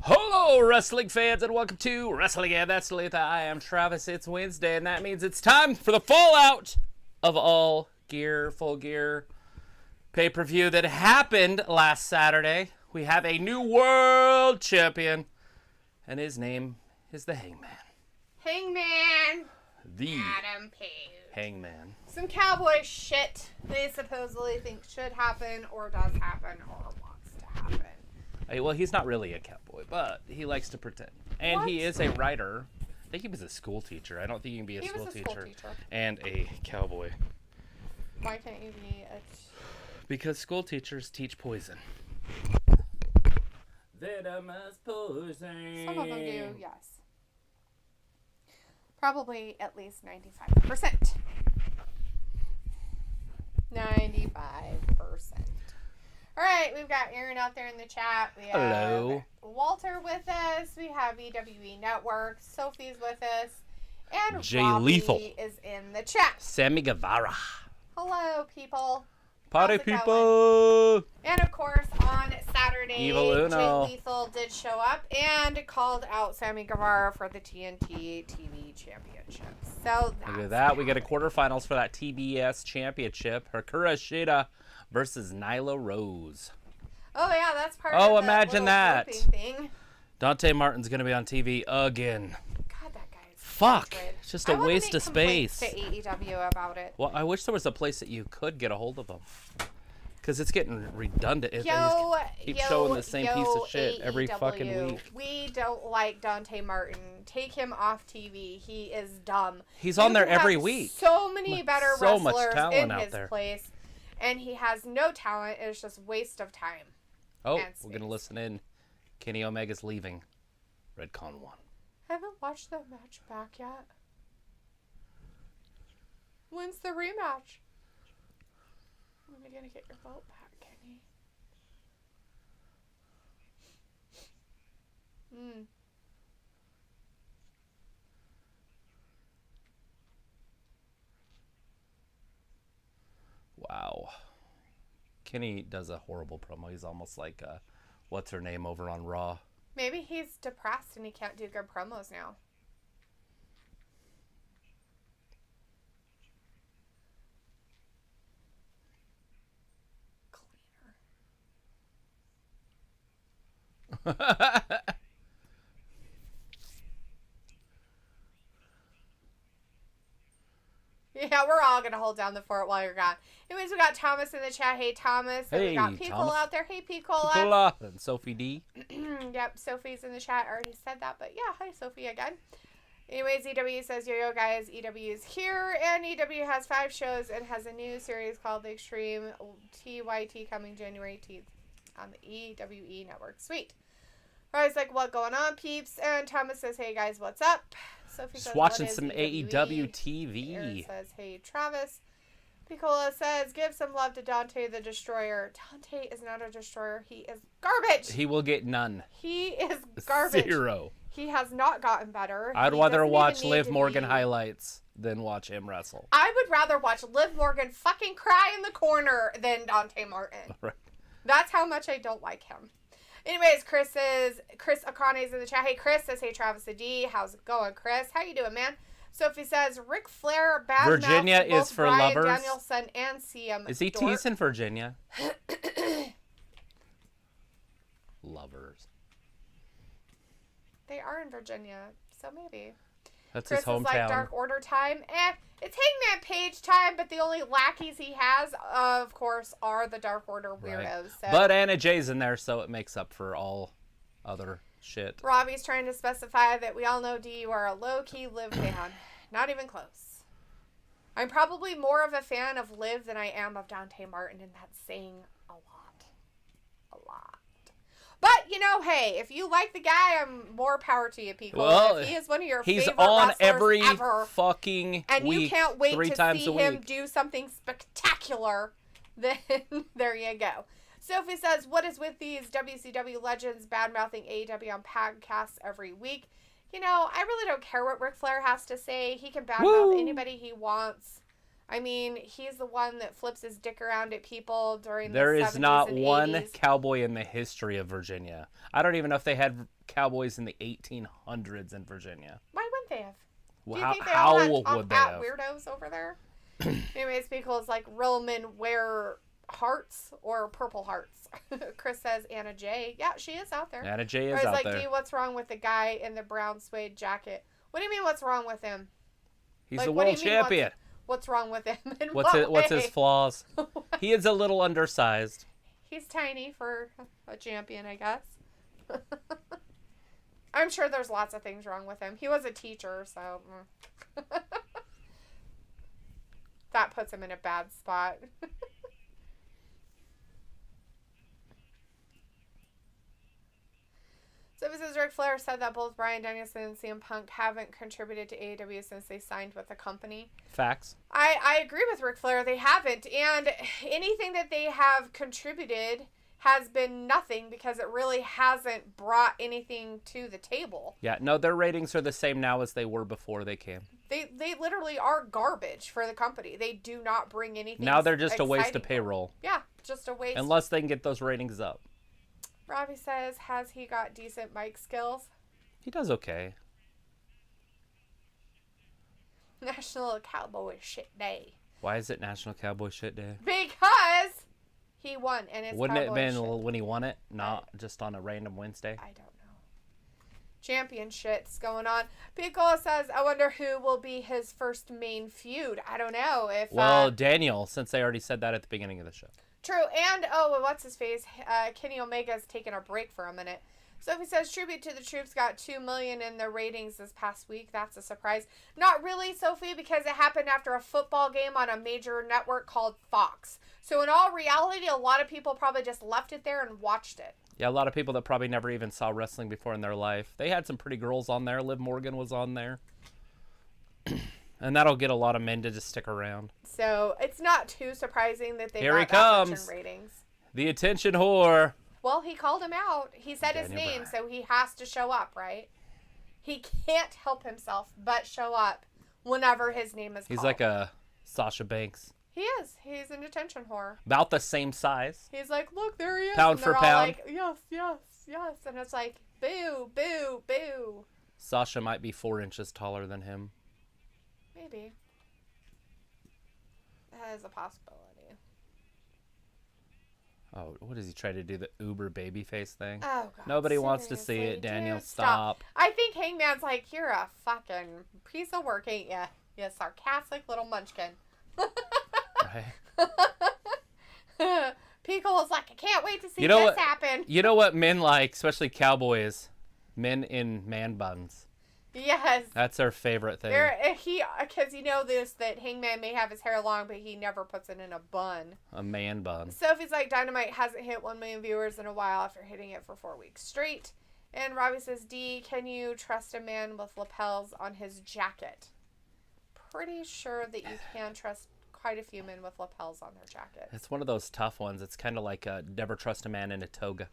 Hello, wrestling fans, and welcome to Wrestling and That's Dalethea. I am Travis. It's Wednesday, and that means it's time for the fallout of All Gear, Full Gear pay-per-view that happened last Saturday. We have a new world champion, and his name is the Hangman. Hangman. The Adam Page. Hangman. Some cowboy shit they supposedly think should happen or does happen or wants to happen. Well, he's not really a cowboy, but he likes to pretend. And What? he is a writer. I think he was a school teacher. I don't think you can be a school teacher and a cowboy. Why can't you be a... Because school teachers teach poison. Venomous poison. Some of them do, yes. Probably at least 95%. 95%. All right, we've got Aaron out there in the chat. We have Hello. Walter with us. We have EWE Network. Sophie's with us. And Jay Robbie Lethal is in the chat. Sammy Guevara. Hello, people. Party How's it people. going? And of course, on Saturday, Evil Uno. Jay Lethal did show up and called out Sammy Guevara for the TNT TV Championship. So that's Look at that. We get a quarterfinals for that TBS Championship. Hikaru Shida versus Nyla Rose. Oh yeah, that's part Oh, of the imagine little that. grouping thing. Dante Martin's going to be on TV again. God, that guy is Fuck. stupid. It's just a waste of space. I want to make complaints to AEW about it. Well, I wish there was a place that you could get a hold of them. Because it's getting redundant. They Yo, keep showing the same piece of shit every fucking week. We don't like Dante Martin. Take him off TV. He is dumb. He's on there You have every week. So many better So much wrestlers talent in out his there. place. And he has no talent. It's just waste of time. Oh, and we're going to space. listen in. Kenny Omega's leaving. Redcon 1. I haven't watched that match back yet. When's the rematch? When are you going to get your belt back, Kenny? Wow. Kenny does a horrible promo. He's almost like, what's her name over on Raw? Maybe he's depressed and he can't do good promos now. Yeah, we're all gonna hold down the fort while you're gone. Anyways, we got Thomas in the chat. Hey, Thomas. And we got Hey, Picola Thomas. out there. Hey, Picola. Nicola and Sophie D. Yep, Sophie's in the chat. I already said that, but yeah, hi, Sophie again. Anyways, EW says, yo, guys, EW is here, and EW has 5 shows and has a new series called The Extreme TYT coming January 18th on the EWE Network. Sweet. Riley's like, what going on, peeps? And Thomas says, hey, guys, what's up? Sophie Just says, watching what is some EWE? AEW TV. Aaron says, hey, Travis. Piccola says, give some love to Dante the Destroyer. Dante is not a destroyer. He is garbage. He will get none. He is garbage. 0. He has not gotten better. I'd He rather doesn't watch even need Liv to Morgan be- highlights than watch him wrestle. I would rather watch Liv Morgan fucking cry in the corner than Dante Martin. Right. That's how much I don't like him. Anyways, Chris Akane's in the chat. Hey, Chris says, hey, Travis the D. How's it going, Chris? How you doing, man? Sophie says, Ric Flair, bad Virginia mouths both is for Bryan lovers. Danielson and CM Is he Dork. teasing Virginia? Lovers. They are in Virginia, so maybe. That's Chris his hometown. is like, Dark Order time. It's Hangman Page time, but the only lackeys he has, of course, are the Dark Order weirdos. Right. So. But Anna Jay's in there, so it makes up for all other shit. Robbie's trying to specify that we all know, D, you are a low-key Liv fan. Not even close. I'm probably more of a fan of Liv than I am of Dante Martin, and that's saying a lot. A lot. But, you know, hey, if you like the guy, I'm more power to you, people. Well, if he is one of your he's favorite on wrestlers every ever, fucking and week, you can't wait 3 to times see a him week. do something spectacular, then there you go. Sophie says, what is with these WCW legends bad-mouthing AEW on podcasts every week? You know, I really don't care what Ric Flair has to say. He can badmouth anybody he wants. I mean, he's the one that flips his dick around at people during the 70s There is not and one 80s. cowboy in the history of Virginia. I don't even know if they had cowboys in the 1800s in Virginia. Why wouldn't they have? Well, Do you think they how all had would top they hat have? weirdos over there? Anyways, because like real men wear hearts or purple hearts. Chris says Anna J. Yeah, she is out there. Anna J Or is it's out like, there. D, what's wrong with the guy in the brown suede jacket? What do you mean, what's wrong with him? He's Like, the what do world you mean, champion. What's wrong with him? In What's his way? flaws? He is a little undersized. He's tiny for a champion, I guess. I'm sure there's lots of things wrong with him. He was a teacher, so that puts him in a bad spot. So this is Ric Flair said that both Bryan Danielson and CM Punk haven't contributed to AEW since they signed with the company. Facts. I agree with Ric Flair. They haven't. And anything that they have contributed has been nothing because it really hasn't brought anything to the table. Yeah, no, their ratings are the same now as they were before they came. They literally are garbage for the company. They do not bring anything. Now they're just a waste exciting of payroll. Yeah, just a waste. Unless they can get those ratings up. Robbie says, has he got decent mic skills? He does okay. National Cowboy Shit Day. Why is it National Cowboy Shit Day? Because he won, and it's Wouldn't it have cowboy been shit. when he won it, not just on a random Wednesday? I don't know. Champion shit's going on. Piccolo says, I wonder who will be his first main feud. I don't know. If Well, Daniel, since they already said that at the beginning of the show. True, and what's his face? Kenny Omega's taking a break for a minute. Sophie says Tribute to the Troops got 2 million in their ratings this past week. That's a surprise. Not really, Sophie, because it happened after a football game on a major network called Fox. So in all reality, a lot of people probably just left it there and watched it. Yeah, a lot of people that probably never even saw wrestling before in their life. They had some pretty girls on there. Liv Morgan was on there. And that'll get a lot of men to just stick around. So it's not too surprising that they Here he got that much comes. in ratings. The attention whore. Well, he called him out. He said his Daniel name, Bryan. so he has to show up, right? He can't help himself but show up whenever his name is called. He's like a Sasha Banks. He is. He's an attention whore. About the same size. He's like, look, there he is. Pound and for they're all pound. like, yes, yes, yes. And it's like, boo, boo, boo. Sasha might be 4 inches taller than him. Maybe. That is a possibility. Oh, what does he try to do? The Uber babyface thing? Oh, God. Nobody wants to see seriously, it, Daniel. dude, Stop. I think Hangman's like, you're a fucking piece of work, ain't ya? You sarcastic little munchkin. Right? Pickle's like, I can't wait to see You know this what? happen. You know what men like, especially cowboys? Men in man buns. Yes. That's their favorite thing. Because you know this, that Hangman may have his hair long, but he never puts it in a bun. A man bun. Sophie's like, Dynamite hasn't hit 1 million viewers in a while after hitting it for 4 weeks straight. And Robbie says, D, can you trust a man with lapels on his jacket? Pretty sure that you can trust quite a few men with lapels on their jackets. It's one of those tough ones. It's kind of like never trust a man in a toga.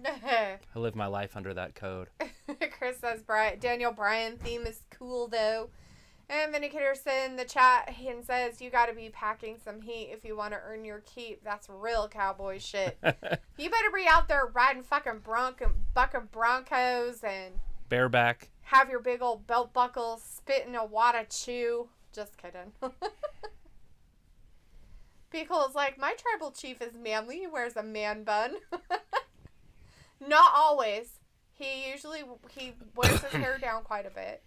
I live my life under that code. Chris says Daniel Bryan theme is cool though. And Vindicator's in the chat and says you gotta be packing some heat if you want to earn your keep. That's real cowboy shit. You better be out there riding fucking bucking broncos and Bareback. have your big old belt buckles spitting a wad of chew. Just kidding. Pickle is like, my tribal chief is manly. He wears a man bun. Not always. He wears his hair down quite a bit.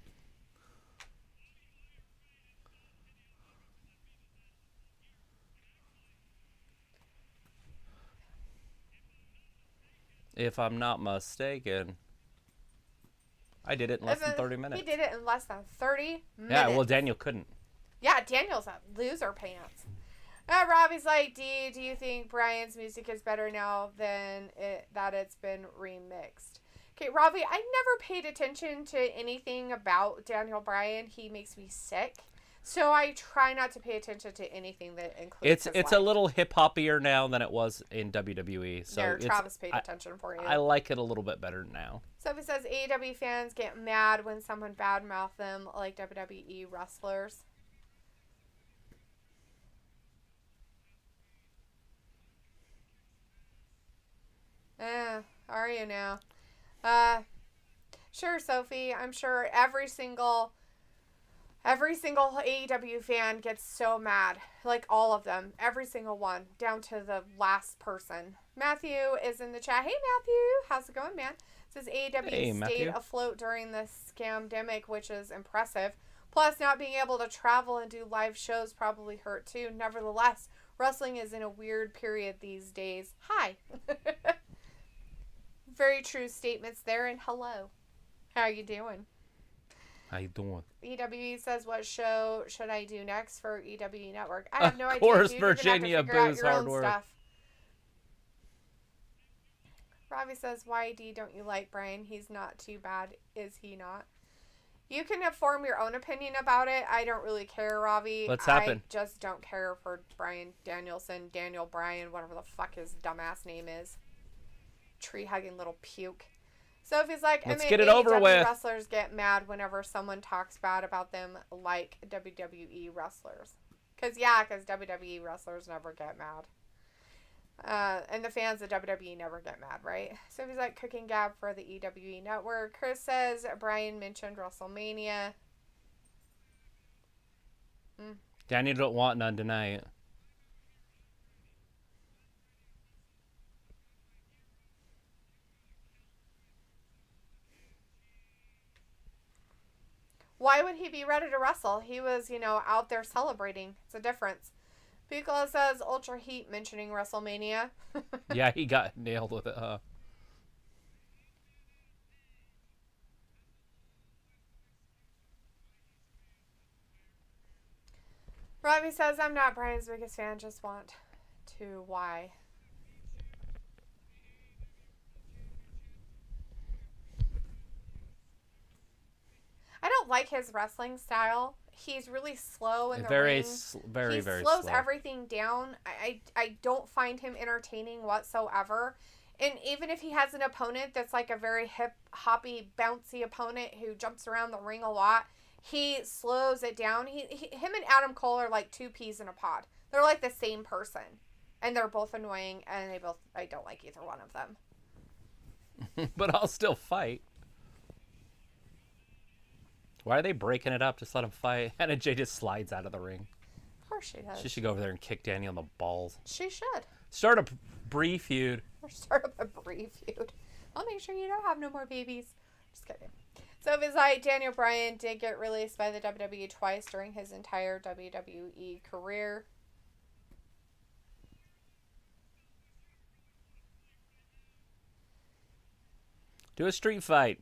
If I'm not mistaken. I did it in less than 30 minutes. He did it in less than 30 minutes. Yeah, well, Daniel couldn't. Yeah, Daniel's a loser pants. Robbie's like, D, do you think Brian's music is better now than that it's been remixed? Okay, Robbie, I never paid attention to anything about Daniel Bryan. He makes me sick. So I try not to pay attention to anything that includes his It's life. a little hip-hoppier now than it was in WWE. So There, Travis paid attention for you. I like it a little bit better now. Sophie says AEW fans get mad when someone badmouth them like WWE wrestlers. Are you now? Sure, Sophie. I'm sure every single AEW fan gets so mad. Like, all of them. Every single one. Down to the last person. Matthew is in the chat. Hey, Matthew. How's it going, man? It says AEW stayed afloat during the scamdemic, which is impressive. Plus, not being able to travel and do live shows probably hurt, too. Nevertheless, wrestling is in a weird period these days. Hi. Very true statements there, and hello. How you doing? How you doing? EWE says, what show should I do next for EWE Network? I have no idea. Of course, dude. Virginia Boo's hard work. Stuff. Robbie says, YD, don't you like Brian? He's not too bad, is he not? You can form your own opinion about it. I don't really care, Robbie. What's happened? I just don't care for Brian Danielson, Daniel Bryan, whatever the fuck his dumbass name is. Tree-hugging little puke. Sophie's like, let's get it over with. Wrestlers get mad whenever someone talks bad about them like WWE wrestlers. Because WWE wrestlers never get mad. And the fans of WWE never get mad, right? Sophie's like, cooking gab for the EWE Network. Chris says, Brian mentioned WrestleMania. Daniel don't want none tonight. Why would he be ready to wrestle? He was, out there celebrating. It's a difference. Piccolo says Ultra Heat mentioning WrestleMania. Yeah, he got nailed with it, huh? Robbie says, I'm not Brian's biggest fan, just want to. Why? I don't like his wrestling style. He's really slow in the ring. Very slows slow. Everything down. I don't find him entertaining whatsoever. And even if he has an opponent that's like a very hip-hoppy, bouncy opponent who jumps around the ring a lot, he slows it down. Him and Adam Cole are like two peas in a pod. They're like the same person. And they're both annoying, and I don't like either one of them. But I'll still fight. Why are they breaking it up? Just let him fight. Anna Jay just slides out of the ring. Of course she does. She should go over there and kick Daniel in the balls. She should. Start a brief feud. Or start up a brief feud. I'll make sure you don't have no more babies. Just kidding. So if it's like Daniel Bryan did get released by the WWE twice during his entire WWE career. Do a street fight.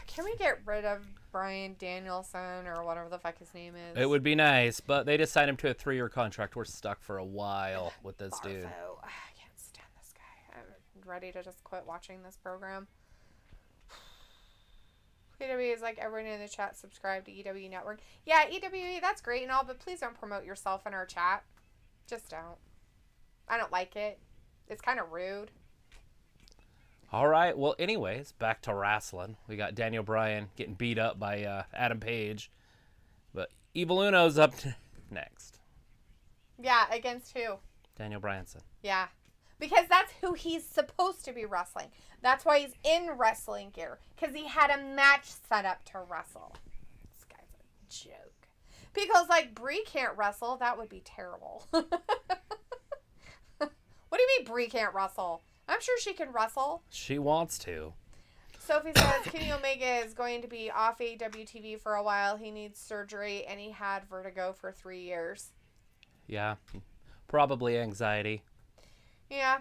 Can we get rid of Brian Danielson or whatever the fuck his name is? It would be nice, but they just signed him to a 3-year contract. We're stuck for a while with this dude. I can't stand this guy. I'm ready to just quit watching this program. EWE is like, everyone in the chat subscribe to EWE Network. Yeah, EWE, that's great and all, but please don't promote yourself in our chat. Just don't. I don't like it. It's kind of rude. All right. Well, anyways, back to wrestling. We got Daniel Bryan getting beat up by Adam Page. But Evil Uno's up next. Yeah, against who? Daniel Bryanson. Yeah. Because that's who he's supposed to be wrestling. That's why he's in wrestling gear. Because he had a match set up to wrestle. This guy's a joke. Because, like, Brie can't wrestle. That would be terrible. What do you mean Brie can't wrestle? I'm sure she can wrestle. She wants to. Sophie says Kenny Omega is going to be off AEW TV for a while. He needs surgery, and he had vertigo for 3 years. Yeah. Probably anxiety. Yeah.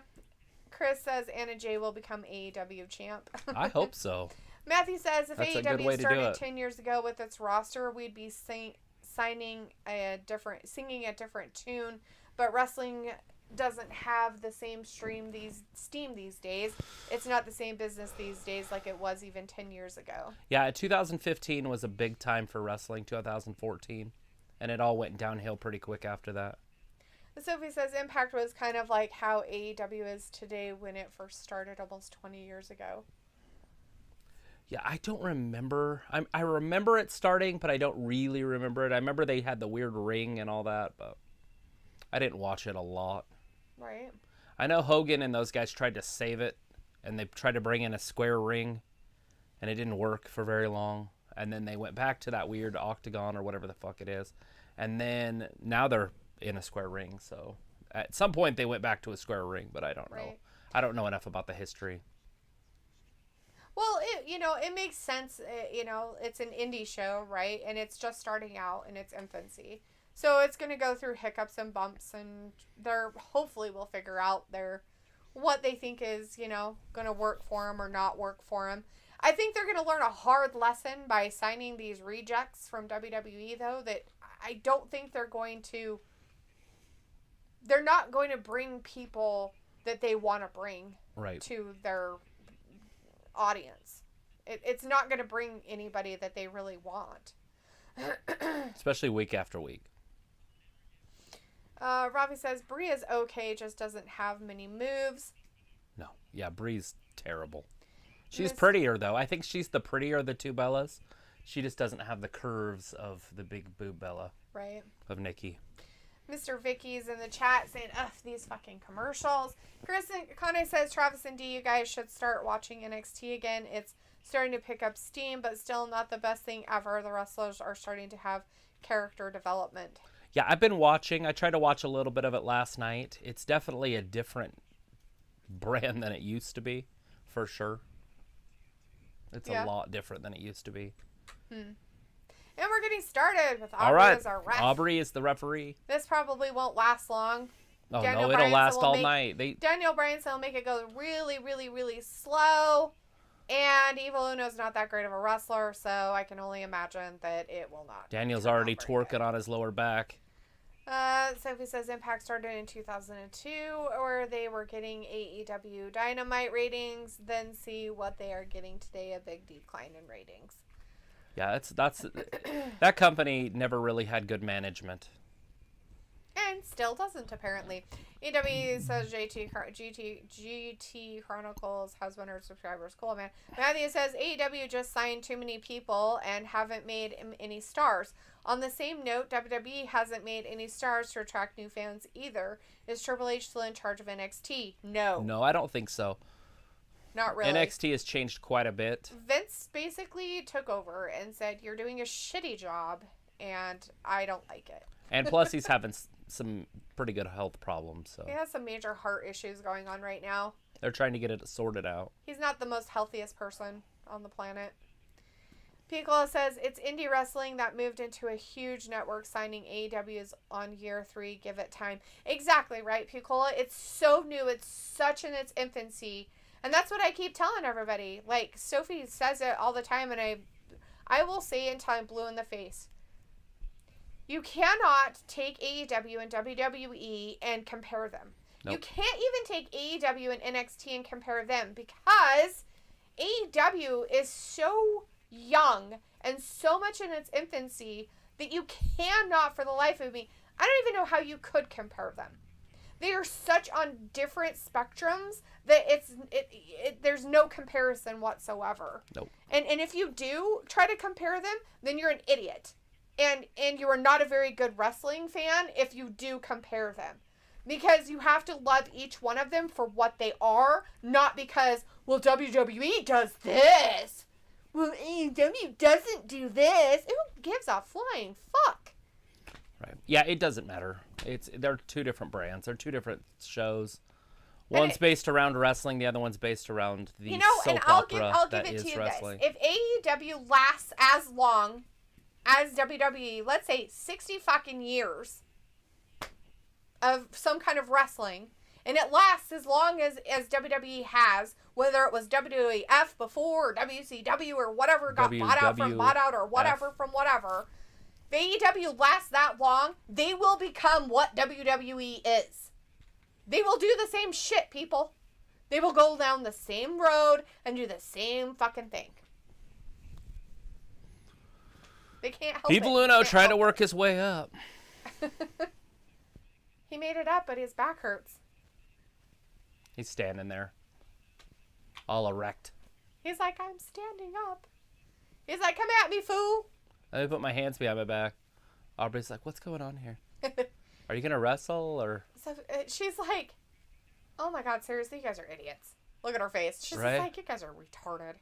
Chris says Anna Jay will become AEW champ. I hope so. Matthew says if That's a good way AEW to do started it. 10 years ago with its roster, we'd be singing a different tune, but wrestling doesn't have the same steam these days. It's not the same business these days like it was even 10 years ago. Yeah, 2015 was a big time for wrestling, 2014, and it all went downhill pretty quick after that. Sophie says Impact was kind of like how AEW is today when it first started almost 20 years ago. Yeah, I don't remember. I remember it starting, but I don't really remember it. I remember they had the weird ring and all that, but I didn't watch it a lot. Right. I know Hogan and those guys tried to save it, and they tried to bring in a square ring, and it didn't work for very long. And then they went back to that weird octagon or whatever the fuck it is. And then now they're in a square ring. So at some point they went back to a square ring, but I don't know. I don't know enough about the history. Well, it makes sense. It's an indie show, right? And it's just starting out in its infancy. So it's going to go through hiccups and bumps, and they're hopefully will figure out what they think is, going to work for them or not work for them. I think they're going to learn a hard lesson by signing these rejects from WWE, though, that I don't think they're not going to bring people that they want to bring to their audience. It's not going to bring anybody that they really want. Especially week after week. Robbie says, Brie is okay, just doesn't have many moves. No. Yeah, Brie's terrible. She's prettier, though. I think she's the prettier of the two Bellas. She just doesn't have the curves of the big boob Bella. Right. Of Nikki. Mr. Vicky's in the chat saying, ugh, these fucking commercials. Chris Kane says, Travis and D, you guys should start watching NXT again. It's starting to pick up steam, but still not the best thing ever. The wrestlers are starting to have character development. Yeah, I've been watching. I tried to watch a little bit of it last night. It's definitely a different brand than it used to be, for sure. It's a lot different than it used to be. And we're getting started with Aubrey as our ref. Aubrey is the referee. This probably won't last long. Oh, no, it'll last all night. Daniel Bryanson will make it go really, really, really slow. And Evil Uno's not that great of a wrestler, so I can only imagine that it will not. Daniel's already twerking on his lower back. Sophie says Impact started in 2002, where they were getting AEW Dynamite ratings, then see what they are getting today, a big decline in ratings. Yeah, that's that company never really had good management. And still doesn't, apparently. AEW says GT Chronicles has 100 subscribers. Cool, man. Matthew says AEW just signed too many people and haven't made any stars. On the same note, WWE hasn't made any stars to attract new fans either. Is Triple H still in charge of NXT? No. No, I don't think so. Not really. NXT has changed quite a bit. Vince basically took over and said, you're doing a shitty job, and I don't like it. And plus, he's having some pretty good health problems. So he has some major heart issues going on right now. They're trying to get it sorted out. He's not the most healthiest person on the planet. Piccolo says, it's indie wrestling that moved into a huge network, signing AEW's on year 3. Give it time. Exactly, right, Piccolo? It's so new. It's such in its infancy. And that's what I keep telling everybody. Like, Sophie says it all the time, and I will say it until I'm blue in the face. You cannot take AEW and WWE and compare them. Nope. You can't even take AEW and NXT and compare them because AEW is so young and so much in its infancy that you cannot, for the life of me, I don't even know how you could compare them. They are such on different spectrums that there's no comparison whatsoever. Nope. And if you do try to compare them, then you're an idiot. And you are not a very good wrestling fan if you do compare them. Because you have to love each one of them for what they are, not because, well, WWE does this. Well, AEW doesn't do this. Who gives a flying fuck? Right. Yeah, it doesn't matter. They're two different brands. They're two different shows. One's based around wrestling. The other one's based around the soap opera that is wrestling. Guys. If AEW lasts as long as WWE, let's say 60 fucking years of some kind of wrestling, and it lasts as long as WWE has, whether it was WWF before or WCW or whatever got bought out or whatever from whatever. If AEW lasts that long, they will become what WWE is. They will do the same shit, people. They will go down the same road and do the same fucking thing. They can't help Evil Uno trying to work his way up. He made it up, but his back hurts. He's standing there, all erect. He's like, I'm standing up. He's like, come at me, fool. I put my hands behind my back. Aubrey's like, what's going on here? Are you going to wrestle or? So she's like, oh my God, seriously, you guys are idiots. Look at her face. She's Right. like, you guys are retarded.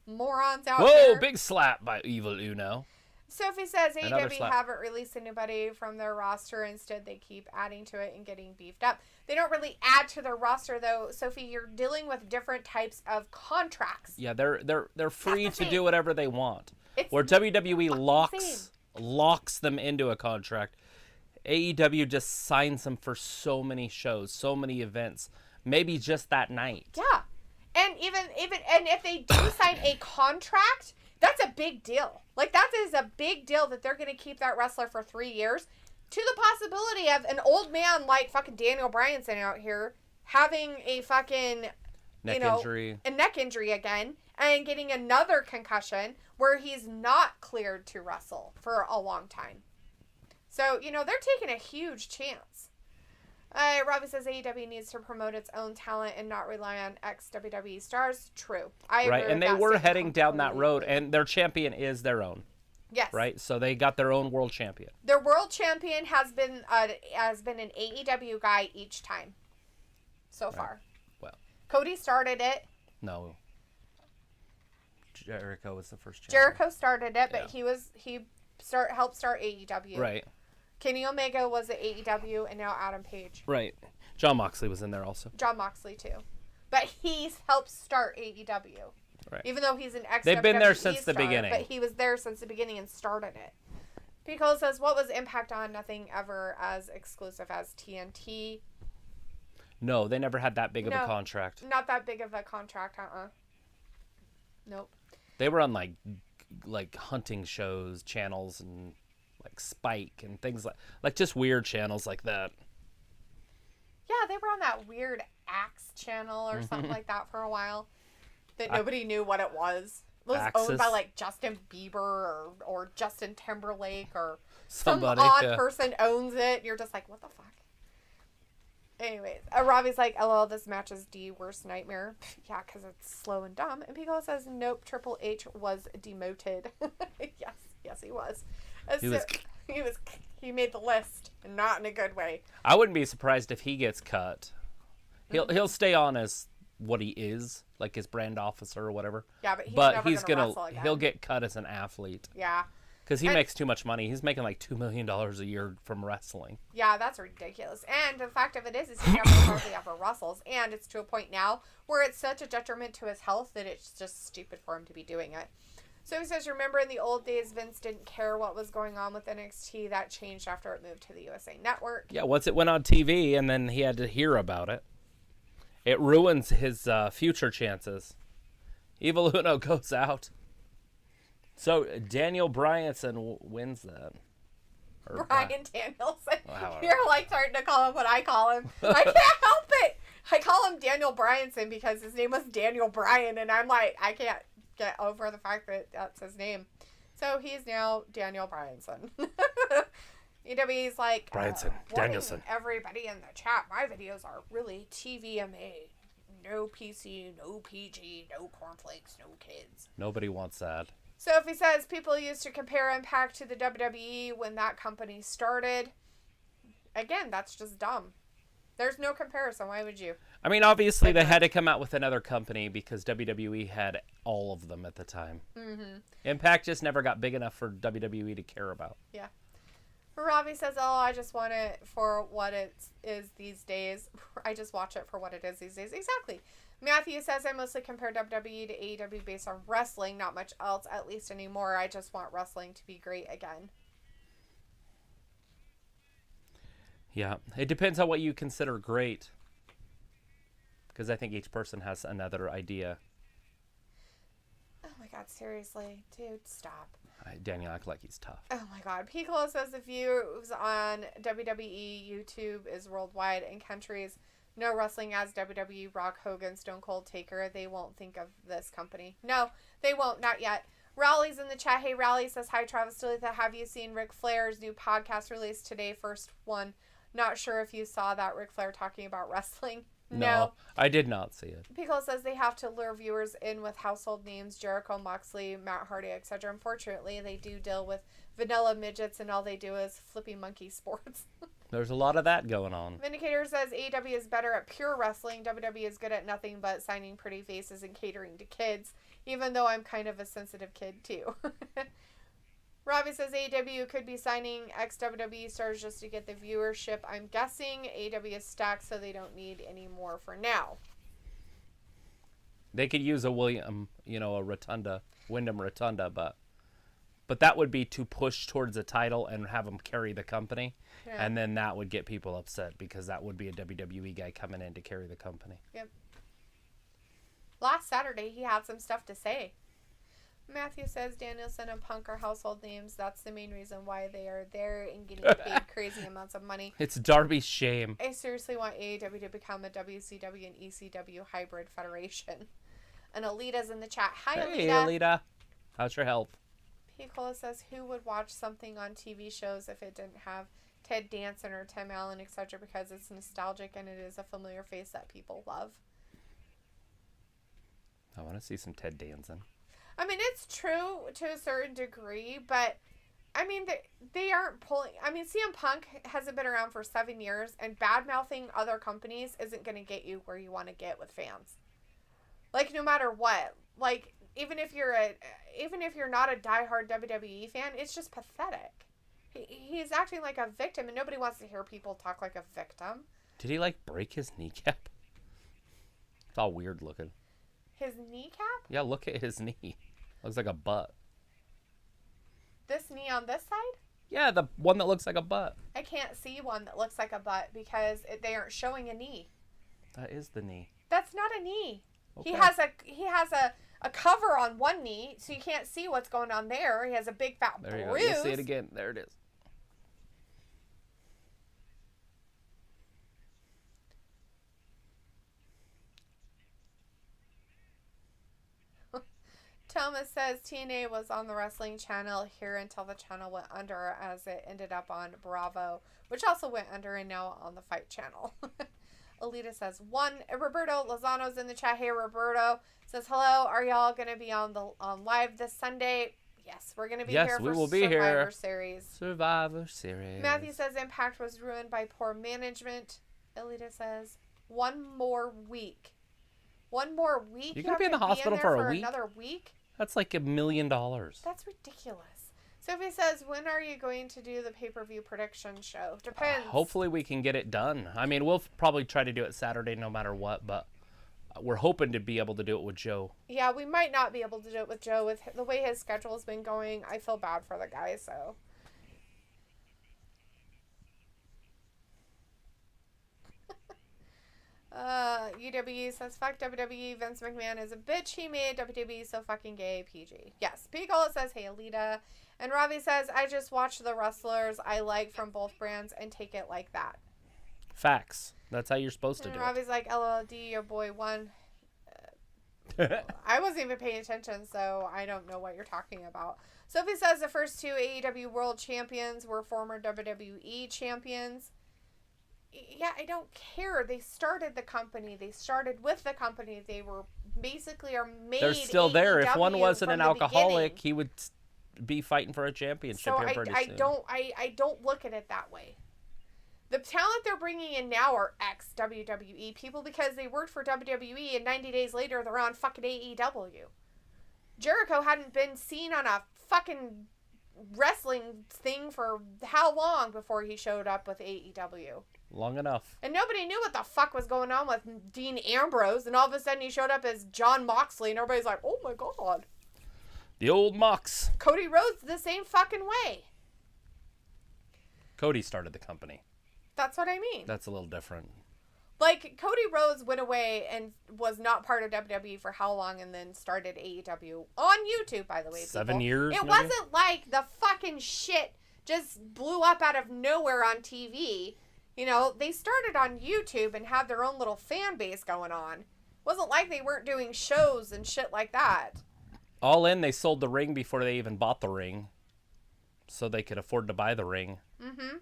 Morons out Whoa, there. big slap by Evil Uno. Sophie says Another AEW slap. haven't released anybody from their roster. Instead, they keep adding to it and getting beefed up. They don't really add to their roster, though. Sophie, you're dealing with different types of contracts. Yeah, they're free That's the to thing. do whatever they want. It's Where WWE fucking locks them into a contract. AEW just signs them for so many shows, so many events, maybe just that night. Yeah. And even and if they do sign a contract, that's a big deal. Like, that is a big deal that they're going to keep that wrestler for 3 years. To the possibility of an old man like fucking Daniel Bryanson out here having a fucking Injury. a neck injury again and getting another concussion where he's not cleared to wrestle for a long time. So, they're taking a huge chance. Robbie says AEW needs to promote its own talent and not rely on ex-WWE stars. True. I agree Right, with and they that were statement heading down that road, completely. and their champion is their own, Yes. right? So they got their own world champion. Their world champion has been an AEW guy each time so far. Well. Cody started it. No. Jericho was the first champion. Jericho started it, but Yeah. he helped start AEW. Right. Kenny Omega was at AEW, and now Adam Page. Right. John Moxley was in there also. John Moxley too, but he's helped start AEW. Right. Even though he's an ex. They've been there WWE since the star, beginning. But he was there since the beginning and started it. Pico says, "What was Impact on? Nothing ever as exclusive as TNT. No, they never had that big of No. a contract. Not that big of a contract, Nope. They were on like hunting shows, channels, and like Spike and things like just weird channels like that. Yeah, they were on that weird Axe channel or something like that for a while. That nobody knew what it was. It was Axis. owned by like Justin Bieber or Justin Timberlake or Somebody, some odd yeah. person owns it. And you're just like, what the fuck? Anyways, Robbie's like, LOL, this match is the worst nightmare. Yeah, because it's slow and dumb. And Pico says, nope, Triple H was demoted. yes, he was. He made the list, and not in a good way. I wouldn't be surprised if he gets cut. He'll stay on as what he is, like his brand officer or whatever. Yeah, but he's never gonna wrestle again. He'll get cut as an athlete. Yeah. Because he makes too much money. He's making like $2 million a year from wrestling. Yeah, that's ridiculous. And the fact of it is he never hardly ever wrestles. And it's to a point now where it's such a detriment to his health that it's just stupid for him to be doing it. So he says, remember in the old days, Vince didn't care what was going on with NXT. That changed after it moved to the USA Network. Yeah, once it went on TV and then he had to hear about it, it ruins his future chances. Evil Uno goes out. So Daniel Bryanson wins that. Or Brian Danielson. Wow. You're like starting to call him what I call him. I can't help it. I call him Daniel Bryanson because his name was Daniel Bryan, and I'm like, I can't get over the fact that that's his name. So he's now Daniel Bryanson. EW's like, Bryanson, warning Danielson. everybody in the chat, my videos are really TVMA. No PC, no PG, no cornflakes, no kids. Nobody wants that. So if he says people used to compare Impact to the WWE when that company started, again, that's just dumb. There's no comparison. Why would you? I mean, obviously they had to come out with another company because WWE had all of them at the time. Mm-hmm. Impact just never got big enough for WWE to care about. Yeah. Robbie says, oh, I just want it for what it is these days. I just watch it for what it is these days. Exactly. Matthew says, I mostly compare WWE to AEW based on wrestling, not much else, at least anymore. I just want wrestling to be great again. Yeah, it depends on what you consider great. Because I think each person has another idea. Oh my God, seriously. Dude, stop. Daniel act like he's tough. Oh my God. Piccolo says the views on WWE YouTube is worldwide in countries. No wrestling as WWE, Rock, Hogan, Stone Cold, Taker. They won't think of this company. No, they won't. Not yet. Rowley's in the chat. Hey, Rowley says, hi, Travis Dalethea. Have you seen Ric Flair's new podcast released today? First one. Not sure if you saw that. Ric Flair talking about wrestling. No. I did not see it. Pickle says they have to lure viewers in with household names, Jericho, Moxley, Matt Hardy, etc. Unfortunately, they do deal with vanilla midgets, and all they do is flippy monkey sports. There's a lot of that going on. Vindicator says AEW is better at pure wrestling. WWE is good at nothing but signing pretty faces and catering to kids, even though I'm kind of a sensitive kid, too. Robbie says AEW could be signing ex-WWE stars just to get the viewership. I'm guessing AEW is stacked, so they don't need any more for now. They could use a Wyndham Rotunda, but that would be to push towards a title and have them carry the company. Yeah. And then that would get people upset because that would be a WWE guy coming in to carry the company. Yep. Last Saturday, he had some stuff to say. Matthew says Danielson and Punk are household names. That's the main reason why they are there and getting paid crazy amounts of money. It's Darby's shame. I seriously want AEW to become a WCW and ECW hybrid federation. And Alita's in the chat. Hi, Alita. Hey, Alita. How's your health? Picola says, who would watch something on TV shows if it didn't have Ted Danson or Tim Allen, etc., because it's nostalgic and it is a familiar face that people love? I want to see some Ted Danson. I mean, it's true to a certain degree, but, I mean, they aren't pulling... I mean, CM Punk hasn't been around for 7 years, and bad-mouthing other companies isn't going to get you where you want to get with fans. Like, no matter what. Like, even if you're not a diehard WWE fan, it's just pathetic. He's acting like a victim, and nobody wants to hear people talk like a victim. Did he, break his kneecap? It's all weird looking. His kneecap? Yeah, look at his knee. Looks like a butt. This knee on this side? Yeah, the one that looks like a butt. I can't see one that looks like a butt because they aren't showing a knee. That is the knee. That's not a knee. Okay. He has a cover on one knee, so you can't see what's going on there. He has a big fat bruise. There you go. You'll see it again. There it is. Thomas says TNA was on the wrestling channel here until the channel went under, as it ended up on Bravo, which also went under and now on the Fight channel. Alita says 1. Roberto Lozano's in the chat. Hey, Roberto says hello. Are y'all gonna be on live this Sunday? Yes, we're gonna be here for Survivor Series. Survivor Series. Matthew says Impact was ruined by poor management. Alita says 1 more week. 1 more week? You're gonna be in the hospital for a week? Another week? That's like $1 million. That's ridiculous. Sophie says, when are you going to do the pay-per-view prediction show? Depends. Hopefully we can get it done. I mean, we'll probably try to do it Saturday no matter what, but we're hoping to be able to do it with Joe. Yeah, we might not be able to do it with Joe. With the way his schedule has been going, I feel bad for the guy, so... UW says, fuck WWE, Vince McMahon is a bitch, he made WWE so fucking gay, PG. Yes, Picola says, hey, Alita. And Ravi says, I just watch the wrestlers I like from both brands and take it like that. Facts. That's how you're supposed to do Ravi's it. like, LLD, your boy won. I wasn't even paying attention, so I don't know what you're talking about. Sophie says the first 2 AEW World Champions were former WWE champions. Yeah, I don't care. They started the company. They started with the company. They were basically made. They're still there. If one wasn't an alcoholic, beginning. he would be fighting for a championship here pretty soon. I don't look at it that way. The talent they're bringing in now are ex-WWE people because they worked for WWE and 90 days later they're on fucking AEW. Jericho hadn't been seen on a fucking wrestling thing for how long before he showed up with AEW? Long enough. And nobody knew what the fuck was going on with Dean Ambrose, and all of a sudden he showed up as John Moxley, and everybody's like, oh my god. The old Mox. Cody Rhodes the same fucking way. Cody started the company. That's what I mean. That's a little different. Like, Cody Rhodes went away and was not part of WWE for how long and then started AEW on YouTube, by the way. 7 years, It maybe? wasn't like the fucking shit just blew up out of nowhere on TV. You know, they started on YouTube and had their own little fan base going on. It wasn't like they weren't doing shows and shit like that. All in, they sold the ring before they even bought the ring. So they could afford to buy the ring. Mm-hmm.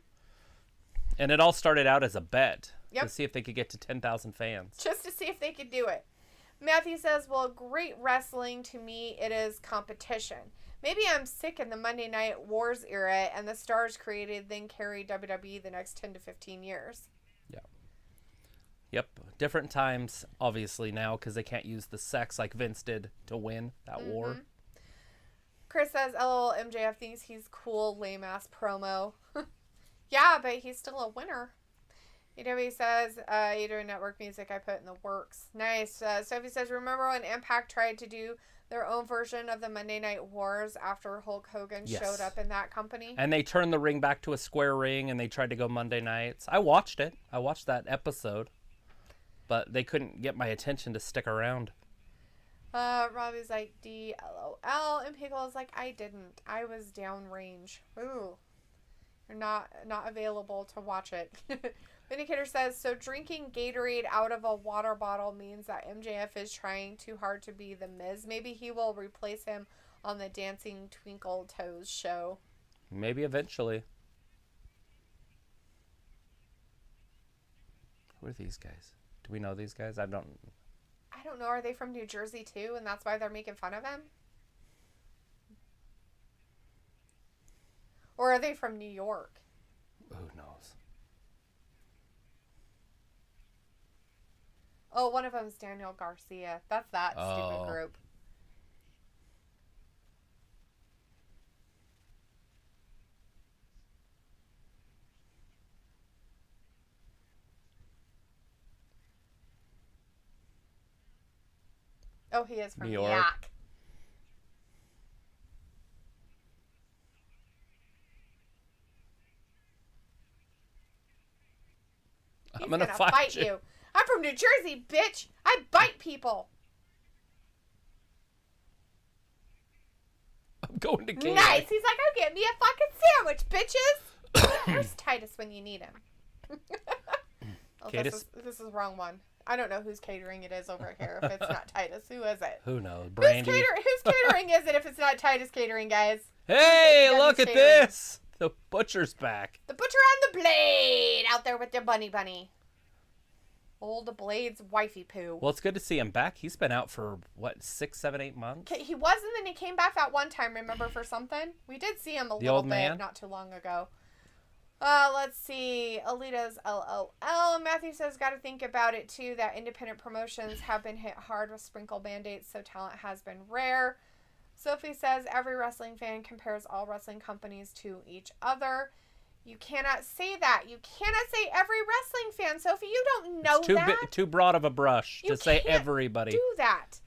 And it all started out as a bet. Yep. To see if they could get to 10,000 fans. Just to see if they could do it. Matthew says, well, great wrestling to me, it is competition. Maybe I'm sick in the Monday Night Wars era and the stars created then carried WWE the next 10 to 15 years. Yeah. Yep. Different times, obviously, now because they can't use the sex like Vince did to win that war. Chris says, LOL, MJF thinks he's cool, lame-ass promo. Yeah, but he's still a winner. EW says, AEW Network music I put in the works. Nice. Sophie says, remember when Impact tried to do their own version of the Monday Night Wars after Hulk Hogan showed up in that company? And they turned the ring back to a square ring and they tried to go Monday nights. I watched it. I watched that episode. But they couldn't get my attention to stick around. Robbie's like, DLOL. And Pickle's like, I didn't. I was downrange. Ooh. You're not available to watch it. Vindicator says, so drinking Gatorade out of a water bottle means that MJF is trying too hard to be the Miz. Maybe he will replace him on the Dancing Twinkle Toes show. Maybe eventually. Who are these guys? Do we know these guys? I don't know. Are they from New Jersey too, and that's why they're making fun of him? Or are they from New York? Who knows? Oh, one of them's Daniel Garcia. That's that stupid group. Oh, he is from New York. Yak. I'm gonna fight you. I'm from New Jersey, bitch. I bite people. I'm going to get Nice. He's like, I'll get me a fucking sandwich, bitches. Where's Titus when you need him? Oh, this is wrong one. I don't know whose catering it is over here. If it's not Titus, who is it? Who knows? Brandy. Whose catering is it if it's not Titus Catering, guys? Hey, look at this. The butcher's back. The butcher and the blade out there with their bunny. Old Blade's wifey poo. Well, it's good to see him back. He's been out for, 6, 7, 8 months? He was, and then he came back that one time, remember, for something? We did see him a little bit not too long ago. Let's see. Alita's LOL. Matthew says, got to think about it, too, that independent promotions have been hit hard with sprinkle band-aids, so talent has been rare. Sophie says, every wrestling fan compares all wrestling companies to each other. You cannot say that. You cannot say every wrestling fan, Sophie. You don't know that. Too broad of a brush to say everybody. Do that.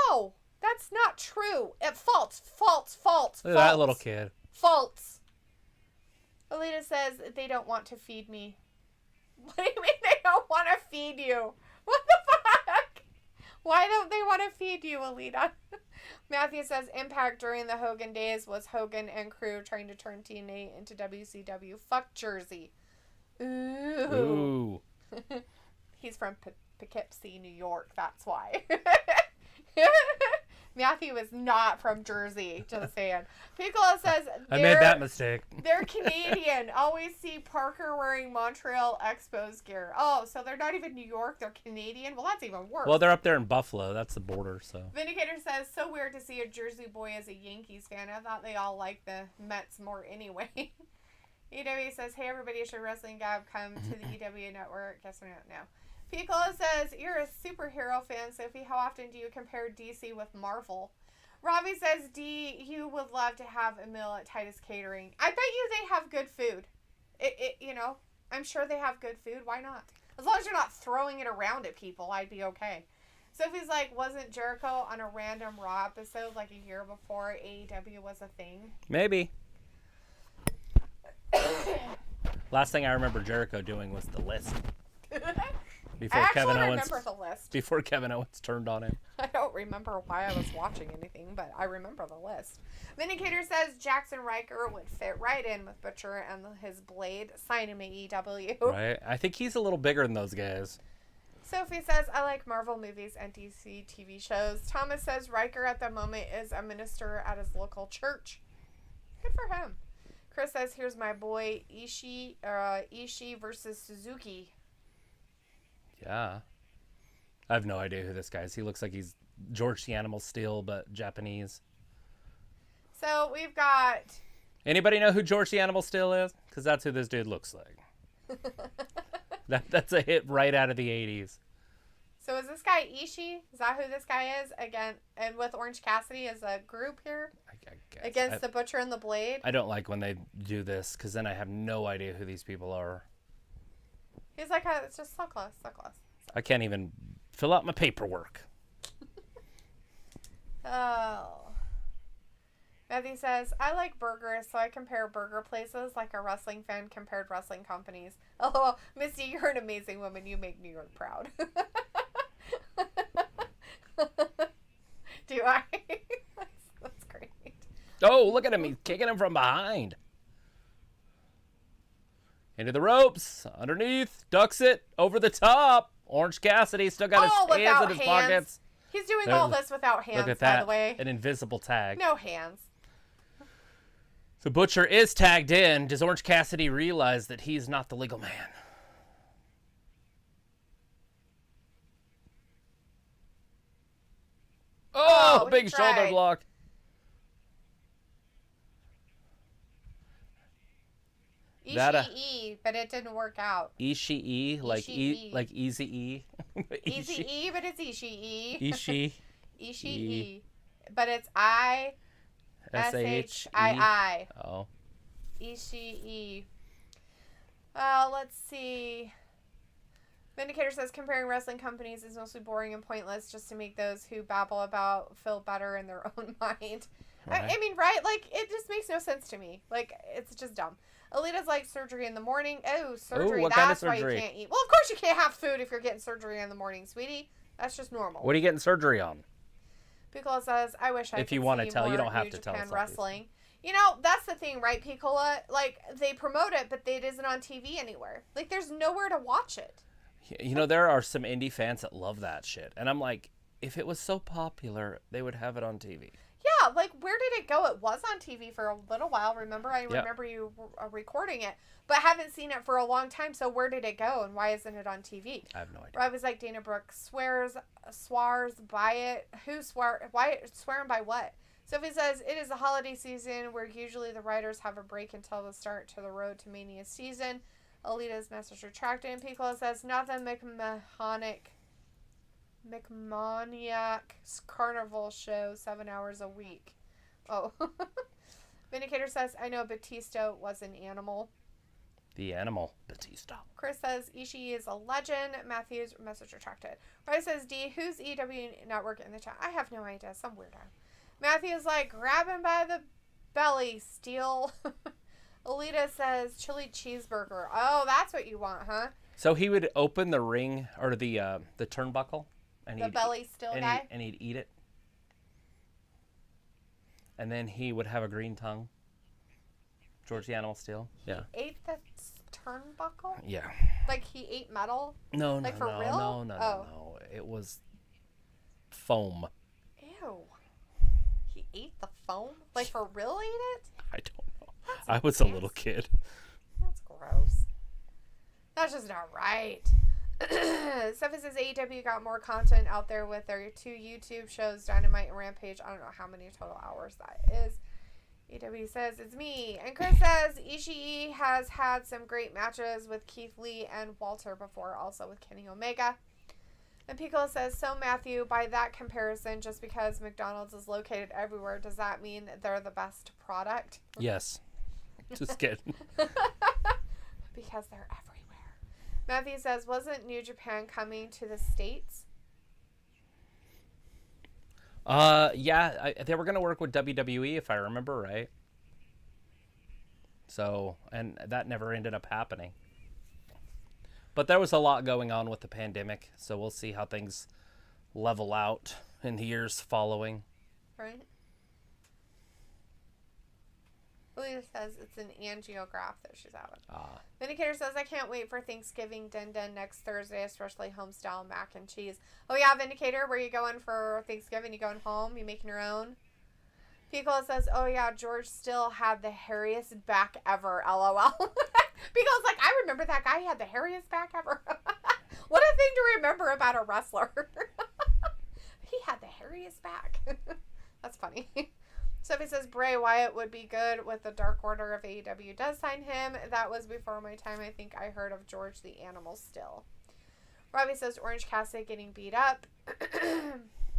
No, that's not true. False. Look at that little kid. False. Alita says they don't want to feed me. What do you mean they don't want to feed you? What the fuck? Why don't they want to feed you, Alita? Matthew says Impact during the Hogan days was Hogan and crew trying to turn TNA into WCW. Fuck Jersey. Ooh. He's from Poughkeepsie, New York. That's why. Matthew is not from Jersey. Just saying. Piccolo says I made that mistake. They're Canadian. Always see Parker wearing Montreal Expos gear. Oh, so they're not even New York. They're Canadian. Well, that's even worse. Well, they're up there in Buffalo. That's the border. So. Vindicator says so weird to see a Jersey boy as a Yankees fan. I thought they all liked the Mets more anyway. EW says, hey everybody, should Wrestling Gab come to the EW network? Yes or no? No. Piccolo says, you're a superhero fan, Sophie. How often do you compare DC with Marvel? Robbie says, you would love to have a meal at Titus Catering. I bet you they have good food. I'm sure they have good food. Why not? As long as you're not throwing it around at people, I'd be okay. Sophie's like, wasn't Jericho on a random Raw episode like a year before AEW was a thing? Maybe. Last thing I remember Jericho doing was the list. Before remember the list. Before Kevin Owens turned on him. I don't remember why I was watching anything, but I remember the list. Vindicator says Jackson Riker would fit right in with Butcher and his blade. Sign him AEW. Right. I think he's a little bigger than those guys. Sophie says, I like Marvel movies and DC TV shows. Thomas says Riker at the moment is a minister at his local church. Good for him. Chris says, here's my boy Ishii versus Suzuki. Yeah. I have no idea who this guy is. He looks like he's George the Animal Steel, but Japanese. So we've got... Anybody know who George the Animal Steel is? Because that's who this dude looks like. That's a hit right out of the 80s. So is this guy Ishii? Is that who this guy is? Again, and with Orange Cassidy as a group here? I guess. Against the Butcher and the Blade? I don't like when they do this, because then I have no idea who these people are. He's like, it's just so close, so close. I can't even fill out my paperwork. Oh. Matthew says, I like burgers, so I compare burger places like a wrestling fan compared wrestling companies. Oh, Misty, you're an amazing woman. You make New York proud. Do I? That's great. Oh, look at him. He's kicking him from behind. Into the ropes. Underneath. Ducks it. Over the top. Orange Cassidy still got his hands in his pockets. He's doing all this without hands, look at that. by the way. An invisible tag. No hands. The Butcher is tagged in. Does Orange Cassidy realize that he's not the legal man? Oh, big shoulder block. Ishii, but it didn't work out. Ishii, like like Easy E. Easy E, but it's Ishii. Ishii. But it's I-S-H-I-I. Oh. Ishii. Let's see. Vindicator says comparing wrestling companies is mostly boring and pointless just to make those who babble about feel better in their own mind. Right. I mean, right? Like, it just makes no sense to me. Like, it's just dumb. Alita's like surgery in the morning. Oh, surgery. What That's kind of surgery? Why you can't eat. Well, of course you can't have food if you're getting surgery in the morning, sweetie. That's just normal. What are you getting surgery on? Piccola says, I wish I could if you want to see tell, more you don't have New to Japan tell us. Wrestling. You know, that's the thing, right, Piccola? Like, they promote it, but it isn't on TV anywhere. Like, there's nowhere to watch it. You know, there are some indie fans that love that shit. And I'm like, if it was so popular, they would have it on TV. Yeah, like, where did it go? It was on TV for a little while, remember? I remember you recording it, but haven't seen it for a long time, so where did it go, and why isn't it on TV? I have no idea. I was like, Dana Brooke swears by it. Swearing by what? Sophie says, it is the holiday season where usually the writers have a break until the start to the Road to Mania season. Alita's message retracted, and Piccola says, not the McManiac Carnival show 7 hours a week. Oh. Vindicator says, I know Batista was an animal. The animal, Batista. Chris says, Ishii is a legend. Matthew's message retracted. Riley says, D, who's EW Network in the chat? I have no idea. Some weirdo. Matthew's like, grab him by the belly, steal. Alita says, chili cheeseburger. Oh, that's what you want, huh? So he would open the ring, or the turnbuckle. And the belly still guy? And he'd eat it. And then he would have a green tongue. George the Animal Steel. Yeah. He ate the turnbuckle? Yeah. Like he ate metal? No. Real? No. It was foam. Ew. He ate the foam? Like for real ate it? I don't know. I was a little kid. That's gross. That's just not right. Steph says AEW got more content out there with their 2 YouTube shows, Dynamite and Rampage. I don't know how many total hours that is. AEW says it's me. And Chris says Ishii has had some great matches with Keith Lee and Walter before, also with Kenny Omega. And Piccolo says, so Matthew, by that comparison, just because McDonald's is located everywhere, does that mean they're the best product? Yes. Just kidding. Because they're everywhere. Matthew says, wasn't New Japan coming to the States? Yeah, they were going to work with WWE, if I remember right. So, and that never ended up happening. But there was a lot going on with the pandemic, so we'll see how things level out in the years following. Right. Lisa says it's an angiograph that she's having. Vindicator says, I can't wait for Thanksgiving din next Thursday, especially homestyle mac and cheese. Oh yeah, Vindicator, where you going for Thanksgiving? You going home? You making your own? Piccolo says, oh yeah, George still had the hairiest back ever, LOL. Piccolo's like, I remember that guy, he had the hairiest back ever. What a thing to remember about a wrestler. He had the hairiest back. That's funny. Sophie says Bray Wyatt would be good with the Dark Order if AEW does sign him. That was before my time. I think I heard of George the Animal still. Robbie says Orange Cassidy getting beat up.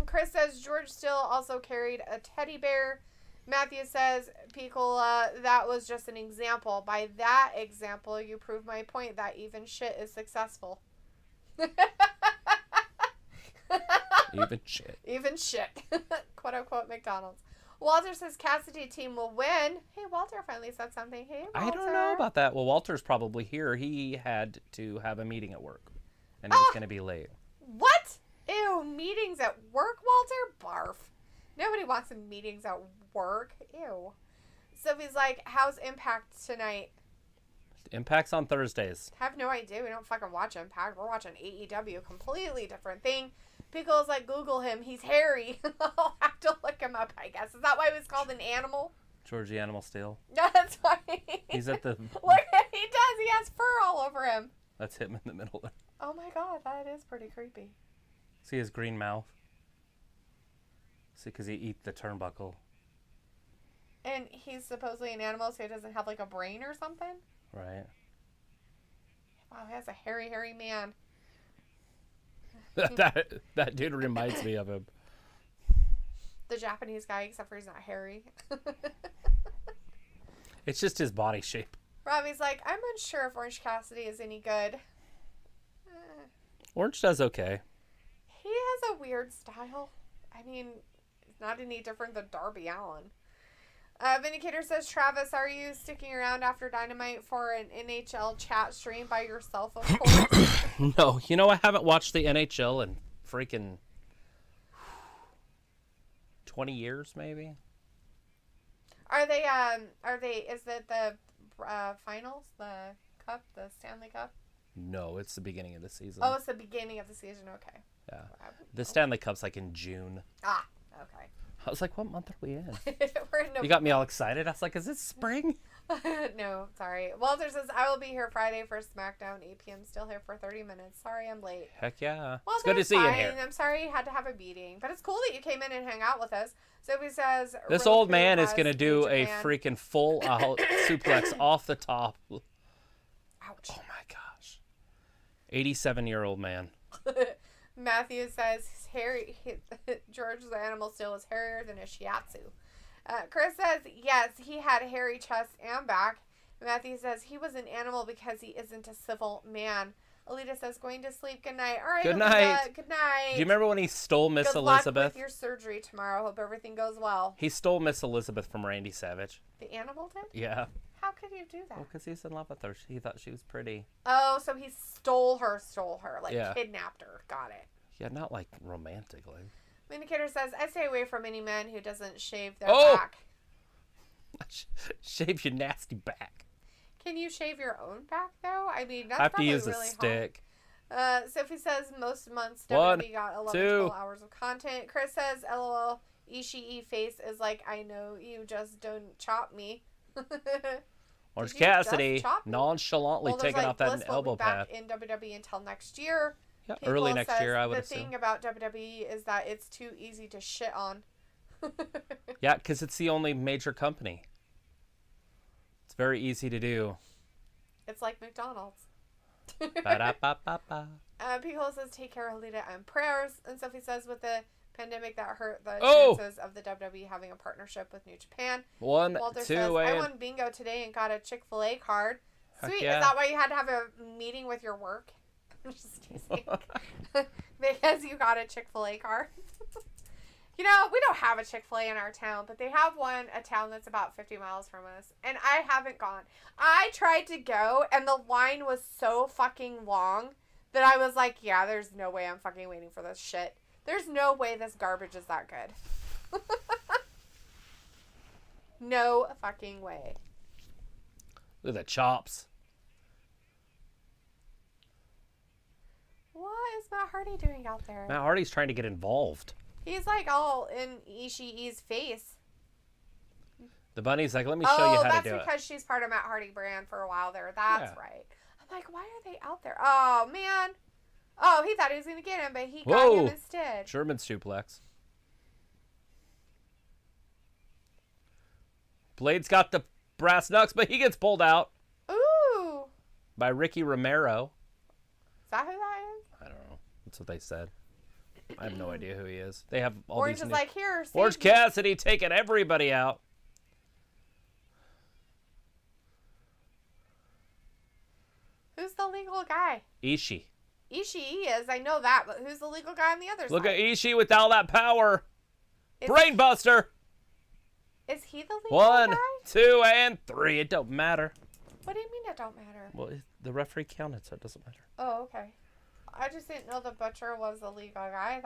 Chris says George still also carried a teddy bear. Matthew says, Piccola, that was just an example. By that example, you prove my point that even shit is successful. Even shit. Even shit. Quote unquote McDonald's. Walter says Cassidy team will win. Hey, Walter finally said something. Hey, Walter. I don't know about that. Well, Walter's probably here. He had to have a meeting at work. And he was going to be late. What? Ew, meetings at work, Walter? Barf. Nobody wants meetings at work. Ew. Sophie's like, how's Impact tonight? Impact's on Thursdays. Have no idea. We don't fucking watch Impact. We're watching AEW. Completely different thing. Pickle's like, Google him. He's hairy. I'll have to look him up, I guess. Is that why he was called an animal? George the Animal Steel. That's why. He's at the... Look, he does. He has fur all over him. That's him in the middle there. Oh my god, that is pretty creepy. See his green mouth? See, because he eats the turnbuckle. And he's supposedly an animal, so he doesn't have like a brain or something? Right. Wow, he has a hairy, hairy man. that dude reminds me of him. The Japanese guy, except for he's not hairy. It's just his body shape. Robbie's like, I'm unsure if Orange Cassidy is any good. Orange does okay. He has a weird style. I mean, it's not any different than Darby Allin. Vindicator says, Travis, are you sticking around after Dynamite for an NHL chat stream by yourself, of course? No, you know, I haven't watched the NHL in freaking 20 years, maybe. Is it the finals, the cup, the Stanley Cup? No, it's the beginning of the season. Oh, it's the beginning of the season, okay. Yeah. The Stanley Cup's like in June. Ah, okay. I was like, what month are we in? We're in You got me all excited. I was like, is it spring? No, sorry. Walter says, I will be here Friday for SmackDown, 8 p.m. Still here for 30 minutes. Sorry I'm late. Heck yeah. Well, It's good to see you here. I'm sorry you had to have a meeting, but it's cool that you came in and hang out with us. Sophie says, This Roku old man is has going to do a Japan. freaking full out suplex off the top. Ouch. Oh my gosh. 87-year-old man. Matthew says George the Animal Steel is hairier than a shiatsu. Chris says, yes, he had hairy chest and back. Matthew says he was an animal because he isn't a civil man. Alita says, going to sleep. Good night. All right, Good Alita, night. Good night. Do you remember when he stole Miss Good luck Elizabeth? with your surgery tomorrow. Hope everything goes well. He stole Miss Elizabeth from Randy Savage. The animal did? Yeah. How could you do that? Well, because he's in love with her. He thought she was pretty. Oh, so he stole her, like Yeah. kidnapped her. Got it. Yeah, not like romantically. Vindicator says, I stay away from any man who doesn't shave their Oh! back. Shave your nasty back. Can you shave your own back, though? I mean, that's I have to probably use really a stick. hard. Sophie says, most months One, WWE got 11 two. 12 hours of content. Chris says, LOL, Ishii face is like, I know you just don't chop me. Orange Did you just Cassidy chop me? nonchalantly Well, there's, taking like, off that Bliss will elbow be back pad. in WWE until next year. Yeah, People early next says year, I would the assume. thing about WWE is that it's too easy to shit on. Yeah, because it's the only major company. It's very easy to do. It's like McDonald's. Ba-da-ba-ba-ba. Piccolo says, take care, Alita, and prayers. And Sophie says, with the pandemic, that hurt the Oh! chances of the WWE having a partnership with New Japan. 1, Walter 2, says, I and... won bingo today and got a Chick-fil-A card. Heck Sweet. yeah. Is that why you had to have a meeting with your work? I'm just teasing. Because you got a Chick-fil-A card. You know, we don't have a Chick-fil-A in our town, but they have one, a town that's about 50 miles from us. And I haven't gone. I tried to go, and the line was so fucking long that I was like, yeah, there's no way I'm fucking waiting for this shit. There's no way this garbage is that good. No fucking way. Look at the chops. What is Matt Hardy doing out there? Matt Hardy's trying to get involved. He's like all in Ishii's face. The bunny's like, let me show you how to do that's it. because she's part of Matt Hardy brand for a while there. That's Yeah. right. I'm like, why are they out there? Oh, man. Oh, he thought he was going to get him, but he got him instead. German suplex. Blade's got the brass knucks, but he gets pulled out. Ooh. By Ricky Romero. Is that who that is? I don't know. That's what they said. I have no idea who he is. They have all Orange these. is like, here, Orange Cassidy taking everybody out. Who's the legal guy? Ishii. Ishii is. I know that, but who's the legal guy on the other side? Look at Ishii with all that power. Brainbuster. Is he the legal guy? 1, 2, and 3. It don't matter. What do you mean it don't matter? Well, the referee counted, so it doesn't matter. Oh, okay. I just didn't know the Butcher was the legal guy.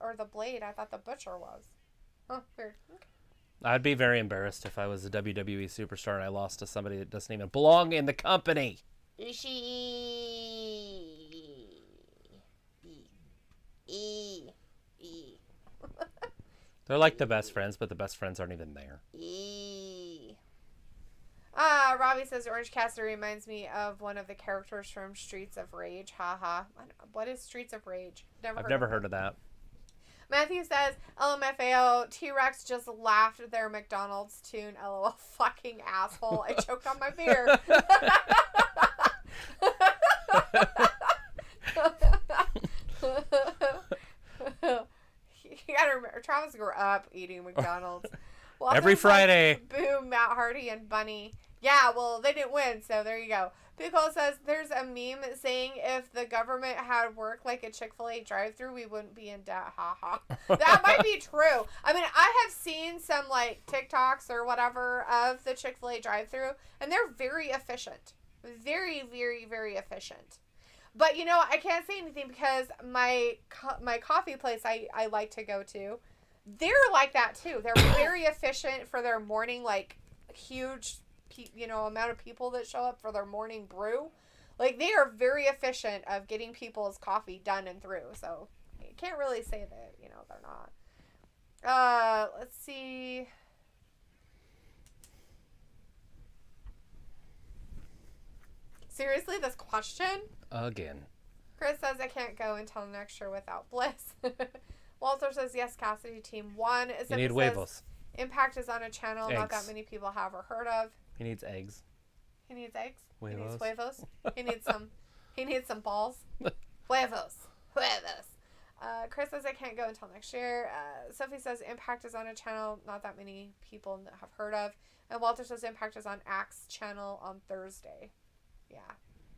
Or the Blade. I thought the Butcher was. Oh, weird. Okay. I'd be very embarrassed if I was a WWE superstar and I lost to somebody that doesn't even belong in the company. They're like the best friends, but the best friends aren't even there. Robbie says Orange Cassidy reminds me of one of the characters from Streets of Rage. Haha. What is Streets of Rage? I've never heard of that. Matthew says, LMFAO, T-Rex just laughed at their McDonald's tune. LOL, fucking asshole. I choked on my beer. You gotta remember, Travis grew up eating McDonald's. Well, every Friday. Boom, Matt Hardy and Bunny. Yeah, well, they didn't win, so there you go. Pickle says there's a meme saying if the government had worked like a Chick-fil-A drive-thru, we wouldn't be in debt. Ha ha. That might be true. I mean, I have seen some like TikToks or whatever of the Chick-fil-A drive-thru, and they're very efficient. Very, very, very efficient. But, you know, I can't say anything because my coffee place I like to go to, they're like that too. They're very efficient for their morning, like, huge, amount of people that show up for their morning brew. Like, they are very efficient of getting people's coffee done and through. So, you can't really say that, they're not. Let's see. Seriously, this question? Again. Chris says I can't go until next year without Bliss. Walter says yes, Cassidy team 1. You need huevos. Impact is on a channel not that many people have or heard of. He needs eggs. He needs eggs. Huevos. He needs huevos. He needs some balls. Huevos. Chris says I can't go until next year. Sophie says Impact is on a channel not that many people have heard of. And Walter says Impact is on Axe channel on Thursday. Yeah.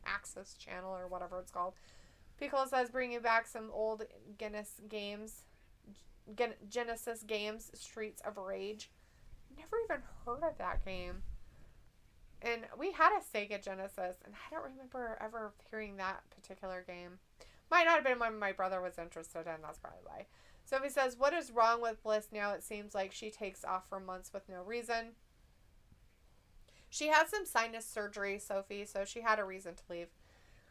Axis channel or whatever it's called. Piccolo says bringing back some old Genesis games, Streets of Rage. Never even heard of that game. And we had a Sega Genesis, and I don't remember ever hearing that particular game. Might not have been one my brother was interested in. That's probably why. Sophie says, what is wrong with Bliss now? It seems like she takes off for months with no reason. She had some sinus surgery, Sophie, so she had a reason to leave.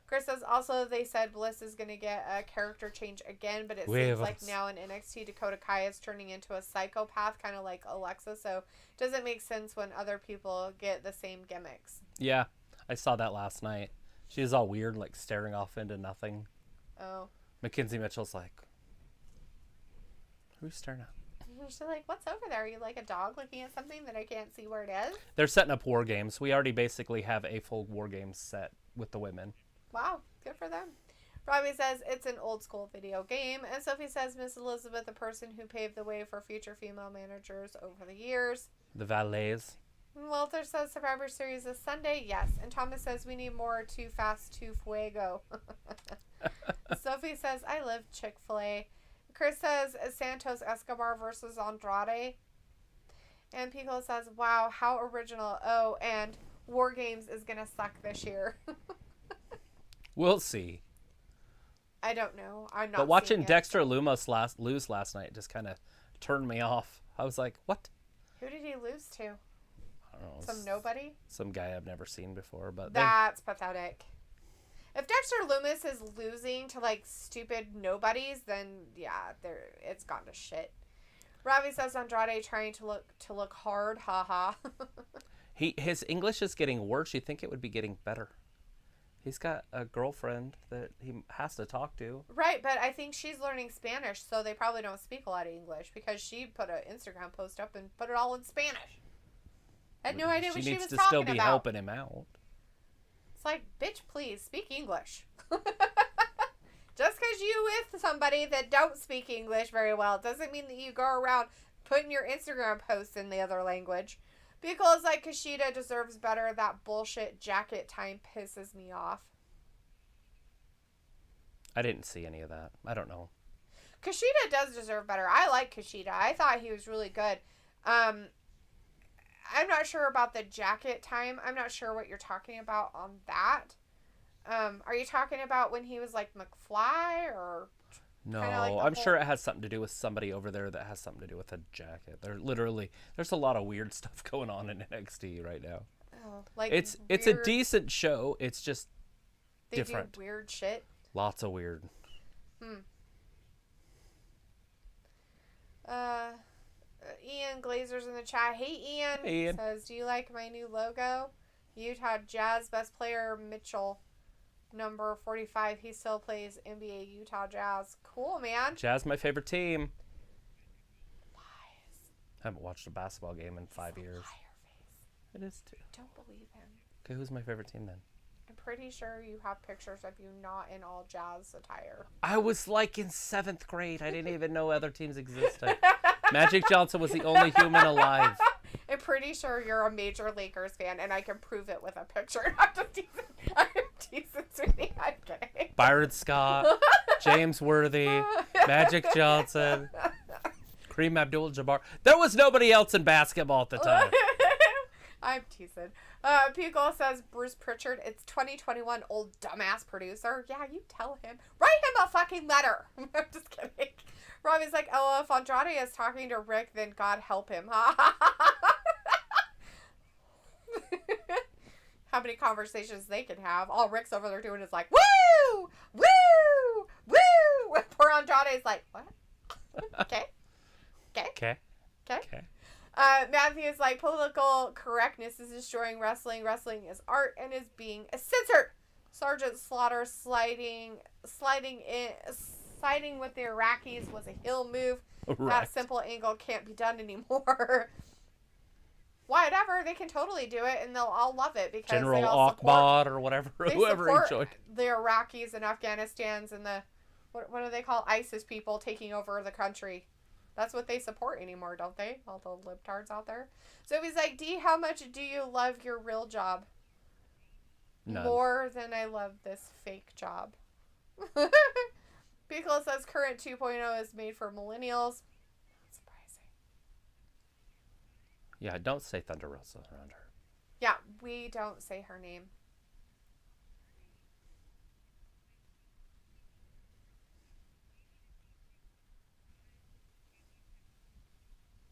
Chris says, also, they said Bliss is going to get a character change again, but it seems like now in NXT, Dakota Kai is turning into a psychopath, kind of like Alexa, so it doesn't make sense when other people get the same gimmicks. Yeah, I saw that last night. She was all weird, like staring off into nothing. Oh. Mackenzie Mitchell's like, who's staring at? She's like, what's over there? Are you like a dog looking at something that I can't see where it is? They're setting up war games. We already basically have a full war game set with the women. Wow, good for them. Robbie says it's an old school video game. And Sophie says Miss Elizabeth, the person who paved the way for future female managers over the years. The valets. Walter says Survivor Series is Sunday. Yes. And Thomas says we need more Too Fast, Too Fuego. Sophie says I live Chick-fil-A. Chris says Santos Escobar versus Andrade. And Pico says, wow, how original. Oh, and War Games is going to suck this year. We'll see. I don't know. I'm not. But watching Dexter Lumis lose last night just kind of turned me off. I was like, what? Who did he lose to? I don't know. Some nobody? Some guy I've never seen before. But that's pathetic. If Dexter Lumis is losing to like stupid nobodies, then yeah, it's gone to shit. Ravi says Andrade trying to look hard, haha. His English is getting worse. You think it would be getting better? He's got a girlfriend that he has to talk to. Right, but I think she's learning Spanish, so they probably don't speak a lot of English because she put an Instagram post up and put it all in Spanish. I had no idea what she was talking about. She needs to still be helping him out. It's like, bitch, please, speak English. Just because you with somebody that don't speak English very well doesn't mean that you go around putting your Instagram posts in the other language. Because, like, Kushida deserves better. That bullshit jacket time pisses me off. I didn't see any of that. I don't know. Kushida does deserve better. I like Kushida. I thought he was really good. I'm not sure about the jacket time. I'm not sure what you're talking about on that. Are you talking about when he was like McFly or? No, like I'm sure it has something to do with somebody over there that has something to do with a jacket. There's a lot of weird stuff going on in NXT right now. Oh, like it's a decent show. It's just different. Do weird shit. Lots of weird. Ian Glazer's in the chat. Hey, Ian. Hey, Ian. Says, do you like my new logo? Utah Jazz best player Mitchell, number 45. He still plays NBA Utah Jazz. Cool, man. Jazz, my favorite team. Lies. I haven't watched a basketball game in 5 years. Liar face. It is too. Don't believe him. Okay, who's my favorite team then? I'm pretty sure you have pictures of you not in all Jazz attire. I was like in 7th grade. I didn't even know other teams existed. Magic Johnson was the only human alive. I'm pretty sure you're a major Lakers fan, and I can prove it with a picture. I'm just teasing. I'm teasing, sweetie. I'm kidding. Byron Scott, James Worthy, Magic Johnson, Kareem Abdul-Jabbar. There was nobody else in basketball at the time. I'm teasing. Pico says, Bruce Pritchard, it's 2021, old dumbass producer. Yeah, you tell him. Write him a fucking letter. I'm just kidding. Robbie's like, oh, if Andrade is talking to Rick, then God help him. How many conversations they can have. All Rick's over there doing is like, woo! Woo! Woo! Poor Andrade's like, what? Okay. Okay. Okay. Okay. Okay. Matthew's like, political correctness is destroying wrestling. Wrestling is art and is being censored. Sergeant Slaughter siding with the Iraqis was a heel move. Right. That simple angle can't be done anymore. Whatever, they can totally do it, and they'll all love it because General Akbar or whatever, whoever enjoyed the Iraqis and Afghanistan's and the what do they call ISIS people taking over the country. That's what they support anymore, don't they? All the libtards out there. So he's like, D, how much do you love your real job? None. More than I love this fake job. Pickle says current 2.0 is made for millennials. Not surprising. Yeah, don't say Thunder Rosa around her. Yeah, we don't say her name.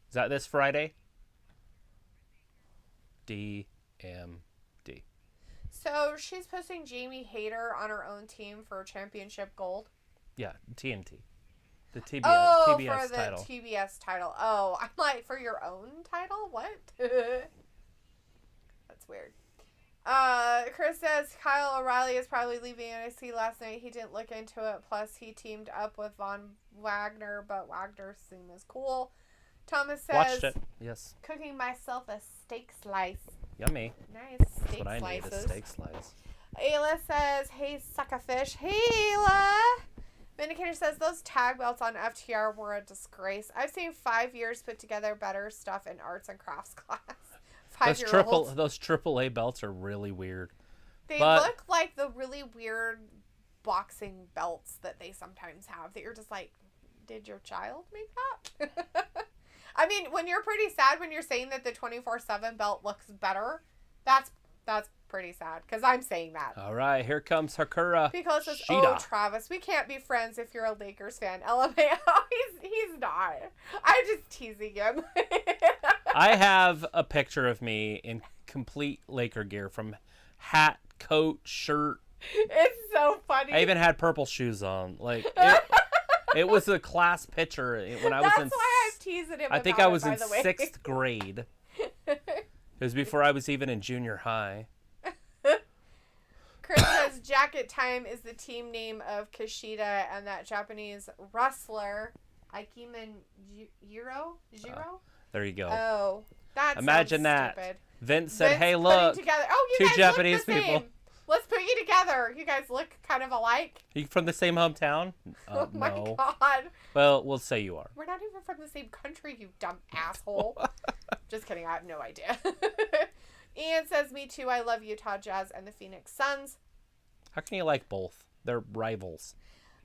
Is that this Friday? DMD. So she's posting Jamie Hayter on her own team for championship gold. Yeah, TNT. The TBS for the title. TBS title. Oh, I'm like, for your own title? What? That's weird. Chris says Kyle O'Reilly is probably leaving NXT last night. He didn't look into it. Plus, he teamed up with Von Wagner, but Wagner seemed as cool. Thomas says, watched it. Yes. Cooking myself a steak slice. Yummy. Nice steak That's what slices. I need, a steak slice. Ayla says, hey, suckafish. Hey, Ayla. Vindicator says, those tag belts on FTR were a disgrace. I've seen 5 years put together better stuff in arts and crafts class. 5-year-olds. Those AAA belts are really weird. They look like the really weird boxing belts that they sometimes have that you're just like, did your child make that? I mean, when you're pretty sad when you're saying that the 24/7 belt looks better, that's pretty sad because I'm saying that. All right, here comes Hakura. Because says, Shida. oh, Travis, we can't be friends if you're a Lakers fan. LMAO, he's not. I'm just teasing him. I have a picture of me in complete Laker gear, from hat, coat, shirt. It's so funny. I even had purple shoes on. Like it was a class picture when I was in. That's why I'm teasing him. I think I was in 6th grade. It was before I was even in junior high. Chris says Jacket Time is the team name of Kushida and that Japanese wrestler, Ikemen Jiro? There you go. Oh, that's Imagine that. Stupid. Vince said, Vince hey, look, together. Oh, you two guys Japanese look the people. Same. Let's put you together. You guys look kind of alike. Are you from the same hometown? Oh my no. God. Well, we'll say you are. We're not even from the same country, you dumb asshole. Just kidding. I have no idea. Ian says, me too. I love Utah Jazz and the Phoenix Suns. How can you like both? They're rivals.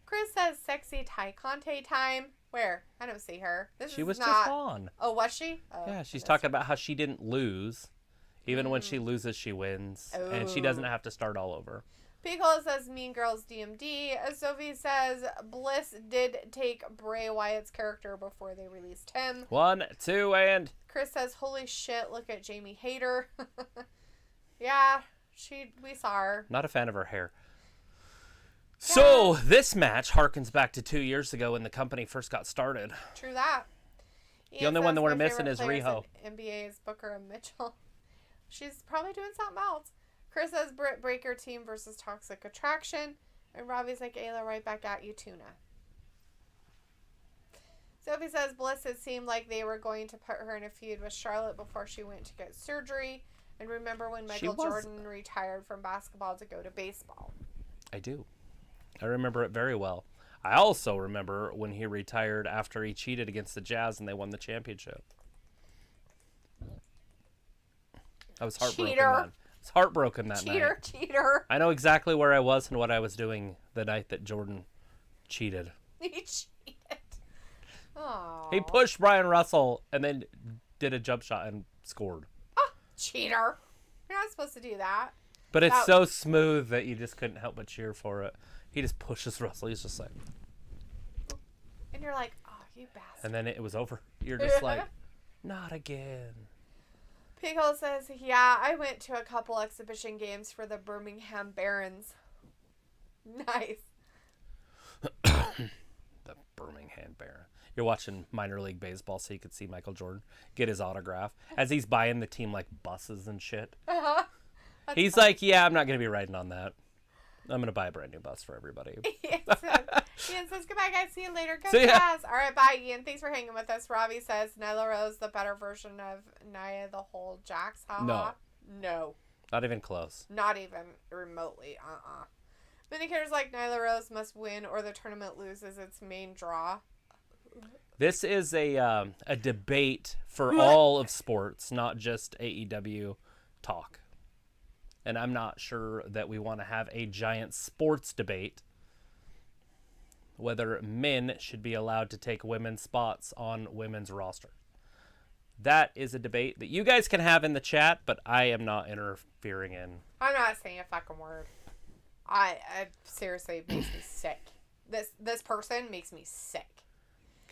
Chris says, sexy Ty Conte time. Where? I don't see her. She was not... just on. Oh, was she? Oh, Yeah, she's talking about how she didn't lose. Even when she loses, she wins. Oh. And she doesn't have to start all over. Piccolo says Mean Girls DMD. Sophie says Bliss did take Bray Wyatt's character before they released him. 1, 2, and... Chris says, holy shit, look at Jamie Hayter. Yeah, we saw her. Not a fan of her hair. So, this match harkens back to 2 years ago when the company first got started. True that. The only one that we're missing is Riho. NBA's Booker and Mitchell. She's probably doing something else. Chris says Britt Breaker team versus Toxic Attraction. And Robbie's like, Ayla, right back at you, tuna. Sophie says Bliss, it seemed like they were going to put her in a feud with Charlotte before she went to get surgery. And remember when Michael Jordan retired from basketball to go to baseball? I do. I remember it very well. I also remember when he retired after he cheated against the Jazz and they won the championship. I was heartbroken then. I was heartbroken that night. Cheater. I know exactly where I was and what I was doing the night that Jordan cheated. He cheated. Aww. He pushed Brian Russell and then did a jump shot and scored. Oh, cheater. You're not supposed to do that. But it's so smooth that you just couldn't help but cheer for it. He just pushes Russell. He's just like... And you're like, oh, you bastard. And then it was over. You're just like, not again. Pickle says, yeah, I went to a couple exhibition games for the Birmingham Barons. Nice. The Birmingham Baron. You're watching minor league baseball so you could see Michael Jordan get his autograph as he's buying the team like buses and shit. Uh-huh. He's like, yeah, I'm not going to be riding on that. I'm going to buy a brand new bus for everybody. Ian says, goodbye, guys. See you later. Go See ya. Jazz. All right, bye, Ian. Thanks for hanging with us. Robbie says, Nyla Rose, the better version of Nia the whole Jax. Ha-ha. No. Not even close. Not even remotely. Vindicator's like, Nyla Rose must win or the tournament loses its main draw. This is a debate for all of sports, not just AEW talk. And I'm not sure that we want to have a giant sports debate whether men should be allowed to take women's spots on women's roster. That is a debate that you guys can have in the chat, but I am not interfering in. I'm not saying a fucking word. I seriously, it makes me sick. This person makes me sick.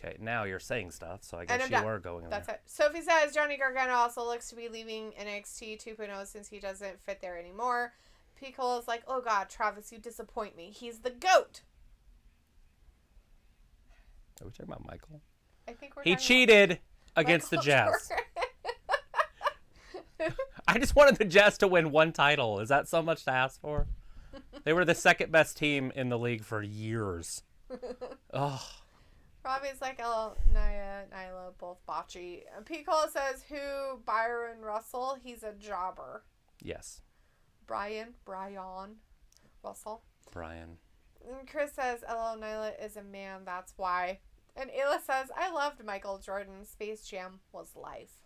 Okay, now you're saying stuff, so I guess you are going there. That's it. Sophie says Johnny Gargano also looks to be leaving NXT 2.0 since he doesn't fit there anymore. Piccolo is like, oh God, Travis, you disappoint me. He's the GOAT. Are we talking about Michael? I think we're He talking cheated against Michael the Jazz. I just wanted the Jazz to win one title. Is that so much to ask for? They were the second best team in the league for years. Oh. Robbie's like, oh, Nyla, both botchy. Piccolo says, who? Byron Russell? He's a jobber. Yes. Brian Russell. Brian. And Chris says, LL Nyla is a man, that's why. And Ayla says, I loved Michael Jordan. Space Jam was life.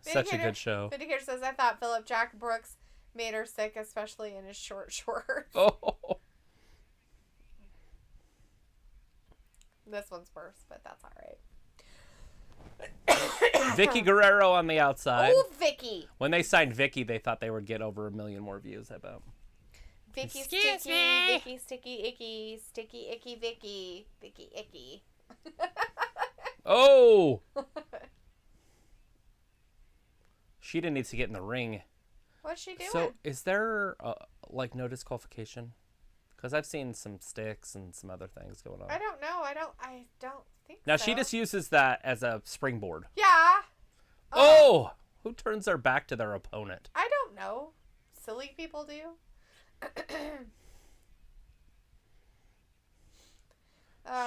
Such a good show. Vindicator says, I thought Philip Jack Brooks made her sick, especially in his short shorts. Oh. This one's worse, but that's all right. Vicky Guerrero on the outside. Oh, Vicky. When they signed Vicky, they thought they would get over 1 million more views, I bet. Vicky Excuse Sticky, me. Vicky Sticky Icky, Sticky Icky Vicky, Vicky Icky. Oh! Sheeta needs to get in the ring. What's she doing? So, is there, no disqualification? Because I've seen some sticks and some other things going on. I don't know. I don't think Now, so. she just uses that as a springboard. Yeah. Oh! Who turns their back to their opponent? I don't know. Silly people do.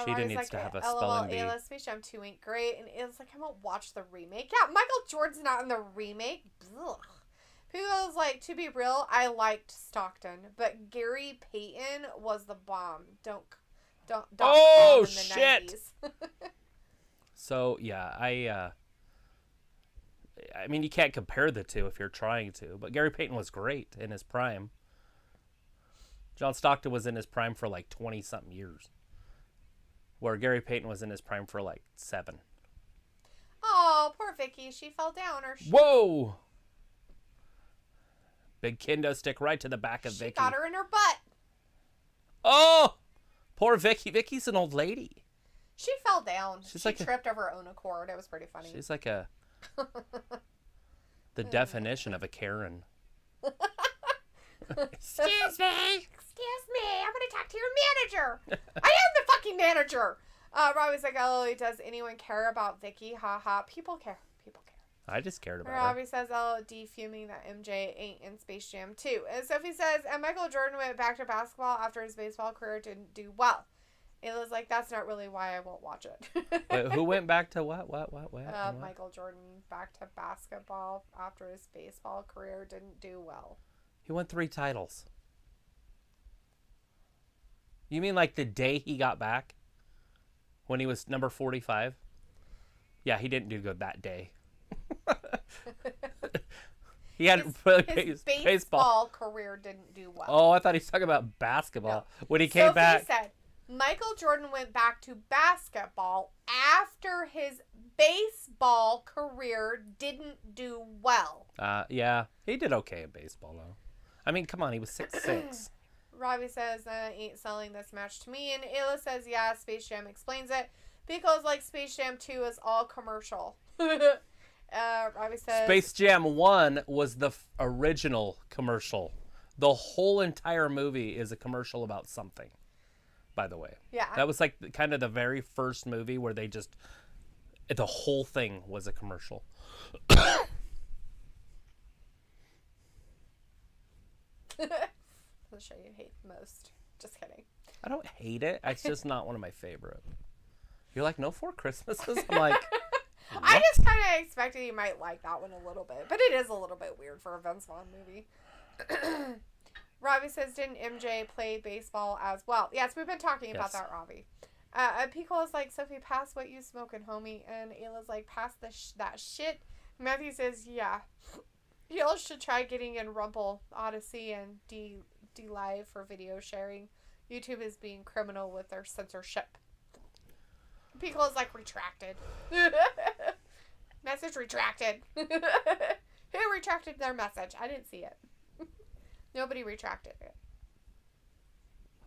She Ronnie's needs to have a LOL, spelling bee. ALS Space Jam 2 ain't great. And it's like, I won't watch the remake. Yeah, Michael Jordan's not in the remake. Ugh. People's like, to be real, I liked Stockton, but Gary Payton was the bomb. Don't Oh, in the shit! 90s. So, yeah, I mean, you can't compare the two if you're trying to, but Gary Payton was great in his prime. John Stockton was in his prime for like 20-something years, where Gary Payton was in his prime for like 7. Oh, poor Vicky. She fell down. Whoa! Big kendo stick right to the back of Vicky. She got her in her butt. Oh! Poor Vicky. Vicky's an old lady. She fell down. She like tripped of her own accord. It was pretty funny. She's like the definition of a Karen. Excuse me. Excuse me. I'm going to talk to your manager. I am the fucking manager. Robbie's like, oh, does anyone care about Vicky? Ha ha. People care. People care. I just cared about her. Robbie says, oh, fuming that MJ ain't in Space Jam 2. And Sophie says, and Michael Jordan went back to basketball after his baseball career didn't do well. Ayla's like, that's not really why I won't watch it. Wait, who went back to what? Michael Jordan back to basketball after his baseball career didn't do well. He won 3 titles. You mean like the day he got back? When he was number 45? Yeah, he didn't do good that day. He had his baseball career didn't do well. Oh, I thought he was talking about basketball. No. When he came Sophie back. Said, Michael Jordan went back to basketball after his baseball career didn't do well. Yeah, he did okay in baseball, though. I mean, come on, he was 6'6". Robbie says, ain't selling this match to me. And Ayla says, yeah, Space Jam explains it. Because, like, Space Jam 2 is all commercial. Robbie says... Space Jam 1 was the original commercial. The whole entire movie is a commercial about something. By the way. Yeah. That was like kind of the very first movie where they just, the whole thing was a commercial. I'll show you hate most. Just kidding. I don't hate it. It's just not one of my favorite. You're like, no 4 Christmases? I'm like, what? I just kind of expected you might like that one a little bit. But it is a little bit weird for a Vince Vaughn movie. Robbie says, didn't MJ play baseball as well? Yes, we've been talking about that, Robbie. Pico is like, Sophie, pass what you smoking, homie. And Ayla's like, pass that shit. Matthew says, yeah. Y'all should try getting in Rumble, Odyssey, and D Live for video sharing. YouTube is being criminal with their censorship. Pico is like, retracted. Message retracted. Who retracted their message? I didn't see it. Nobody retracted it.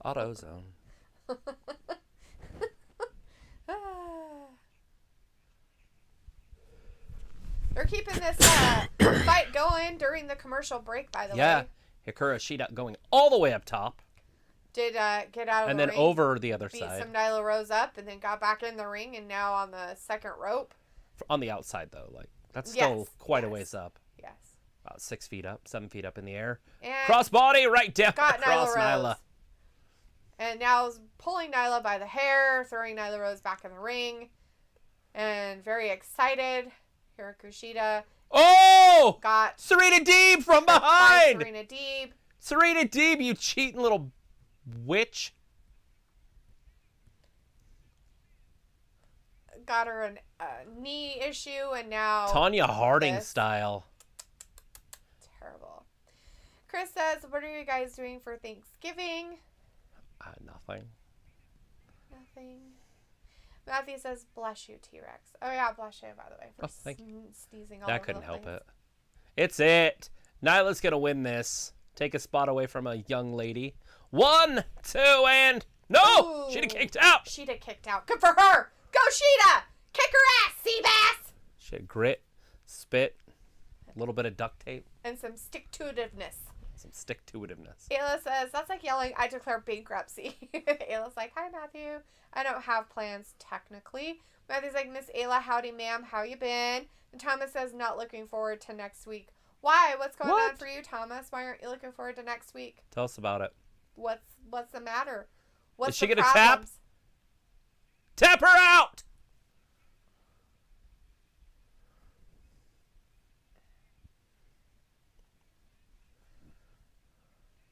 AutoZone. They're keeping this fight going during the commercial break, by the way. Yeah. Hikaru Shida going all the way up top. Did get out of and the then ring, over the other beat side. some Nyla Rose up, and then got back in the ring, and now on the second rope. On the outside, though. Like, that's still quite a ways up. Yes. About 6 feet up, 7 feet up in the air. And Crossbody right down got across Nyla. And now is pulling Nyla by the hair, throwing Nyla Rose back in the ring. And very excited. Hikaru Shida. Oh! Got Serena Deeb from behind! Serena Deeb. Serena Deeb, you cheating little witch. Got her a knee issue, and now... Tanya Harding style. Terrible. Chris says, what are you guys doing for Thanksgiving? Nothing. Nothing. Matthew says, bless you, T-Rex. Oh, yeah, bless you, by the way, for sneezing all that over couldn't the help place. it. It's it. Nyla's going to win this. Take a spot away from a young lady. 1, 2, and... No! Ooh. She'd have kicked out. She'd have kicked out. Good for her. Go, Sheeta. Kick her ass, Seabass. She had grit, spit, a little bit of duct tape. And some stick-to-itiveness. Some stick-to-itiveness. Ayla says, that's like yelling, I declare bankruptcy. Ayla's like, hi, Matthew. I don't have plans, technically. Matthew's like, Miss Ayla, howdy, ma'am. How you been? And Thomas says, not looking forward to next week. Why? What's going on for you, Thomas? Why aren't you looking forward to next week? Tell us about it. What's the matter? What's Is she the gonna tap? problems? Tap her out!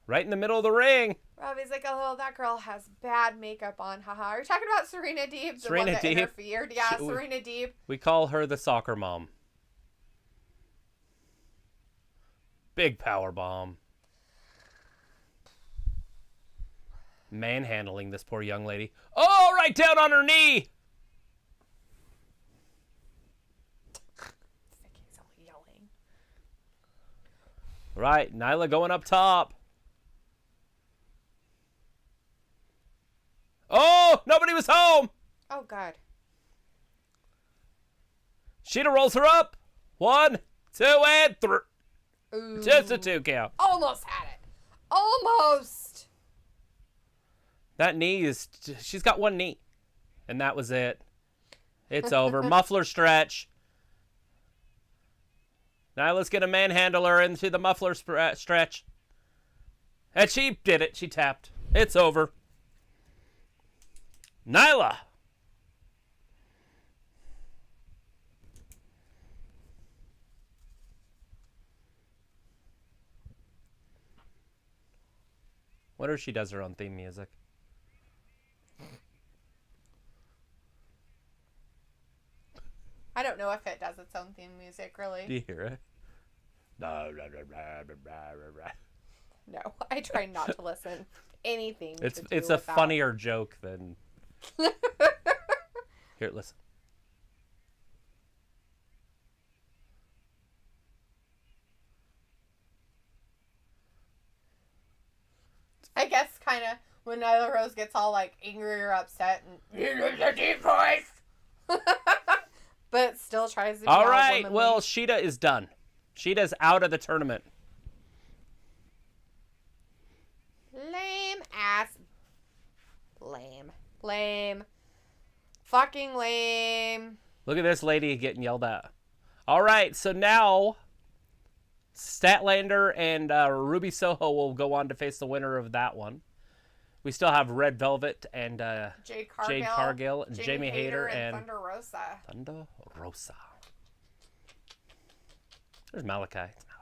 Right in the middle of the ring. Robbie's like, oh, that girl has bad makeup on. Haha. Are you talking about Serena Deeb? The Serena one that Deeb? interfered? Yeah, Serena Deeb. We call her the soccer mom. Big power bomb. Manhandling this poor young lady. Oh, right down on her knee. Vicky's all yelling. Right, Nyla going up top. Oh, nobody was home. Oh, God. Sheeta rolls her up. 1, 2, and 3. Ooh. Just a 2 count. Almost had it. Almost. That knee is... She's got one knee. And that was it. It's over. Muffler stretch. Now let's get a manhandle her into the muffler stretch. And she did it. She tapped. It's over. Nyla. What if she does her own theme music? I don't know if it does its own theme music, really. Do you hear it? No, I try not to listen. Anything. It's a funnier joke than... Here, listen. I guess kind of when Nyla Rose gets all like angry or upset and use a deep voice, but still tries to be all right. womanly. Well, Sheeta is done. Sheeta's out of the tournament. Lame ass. Lame. Fucking lame. Look at this lady getting yelled at. All right, so now Statlander and Ruby Soho will go on to face the winner of that one. We still have Red Velvet and Jade Cargill and Jamie Hayter and Thunder Rosa. Thunder Rosa. There's Malachi. It's Malachi.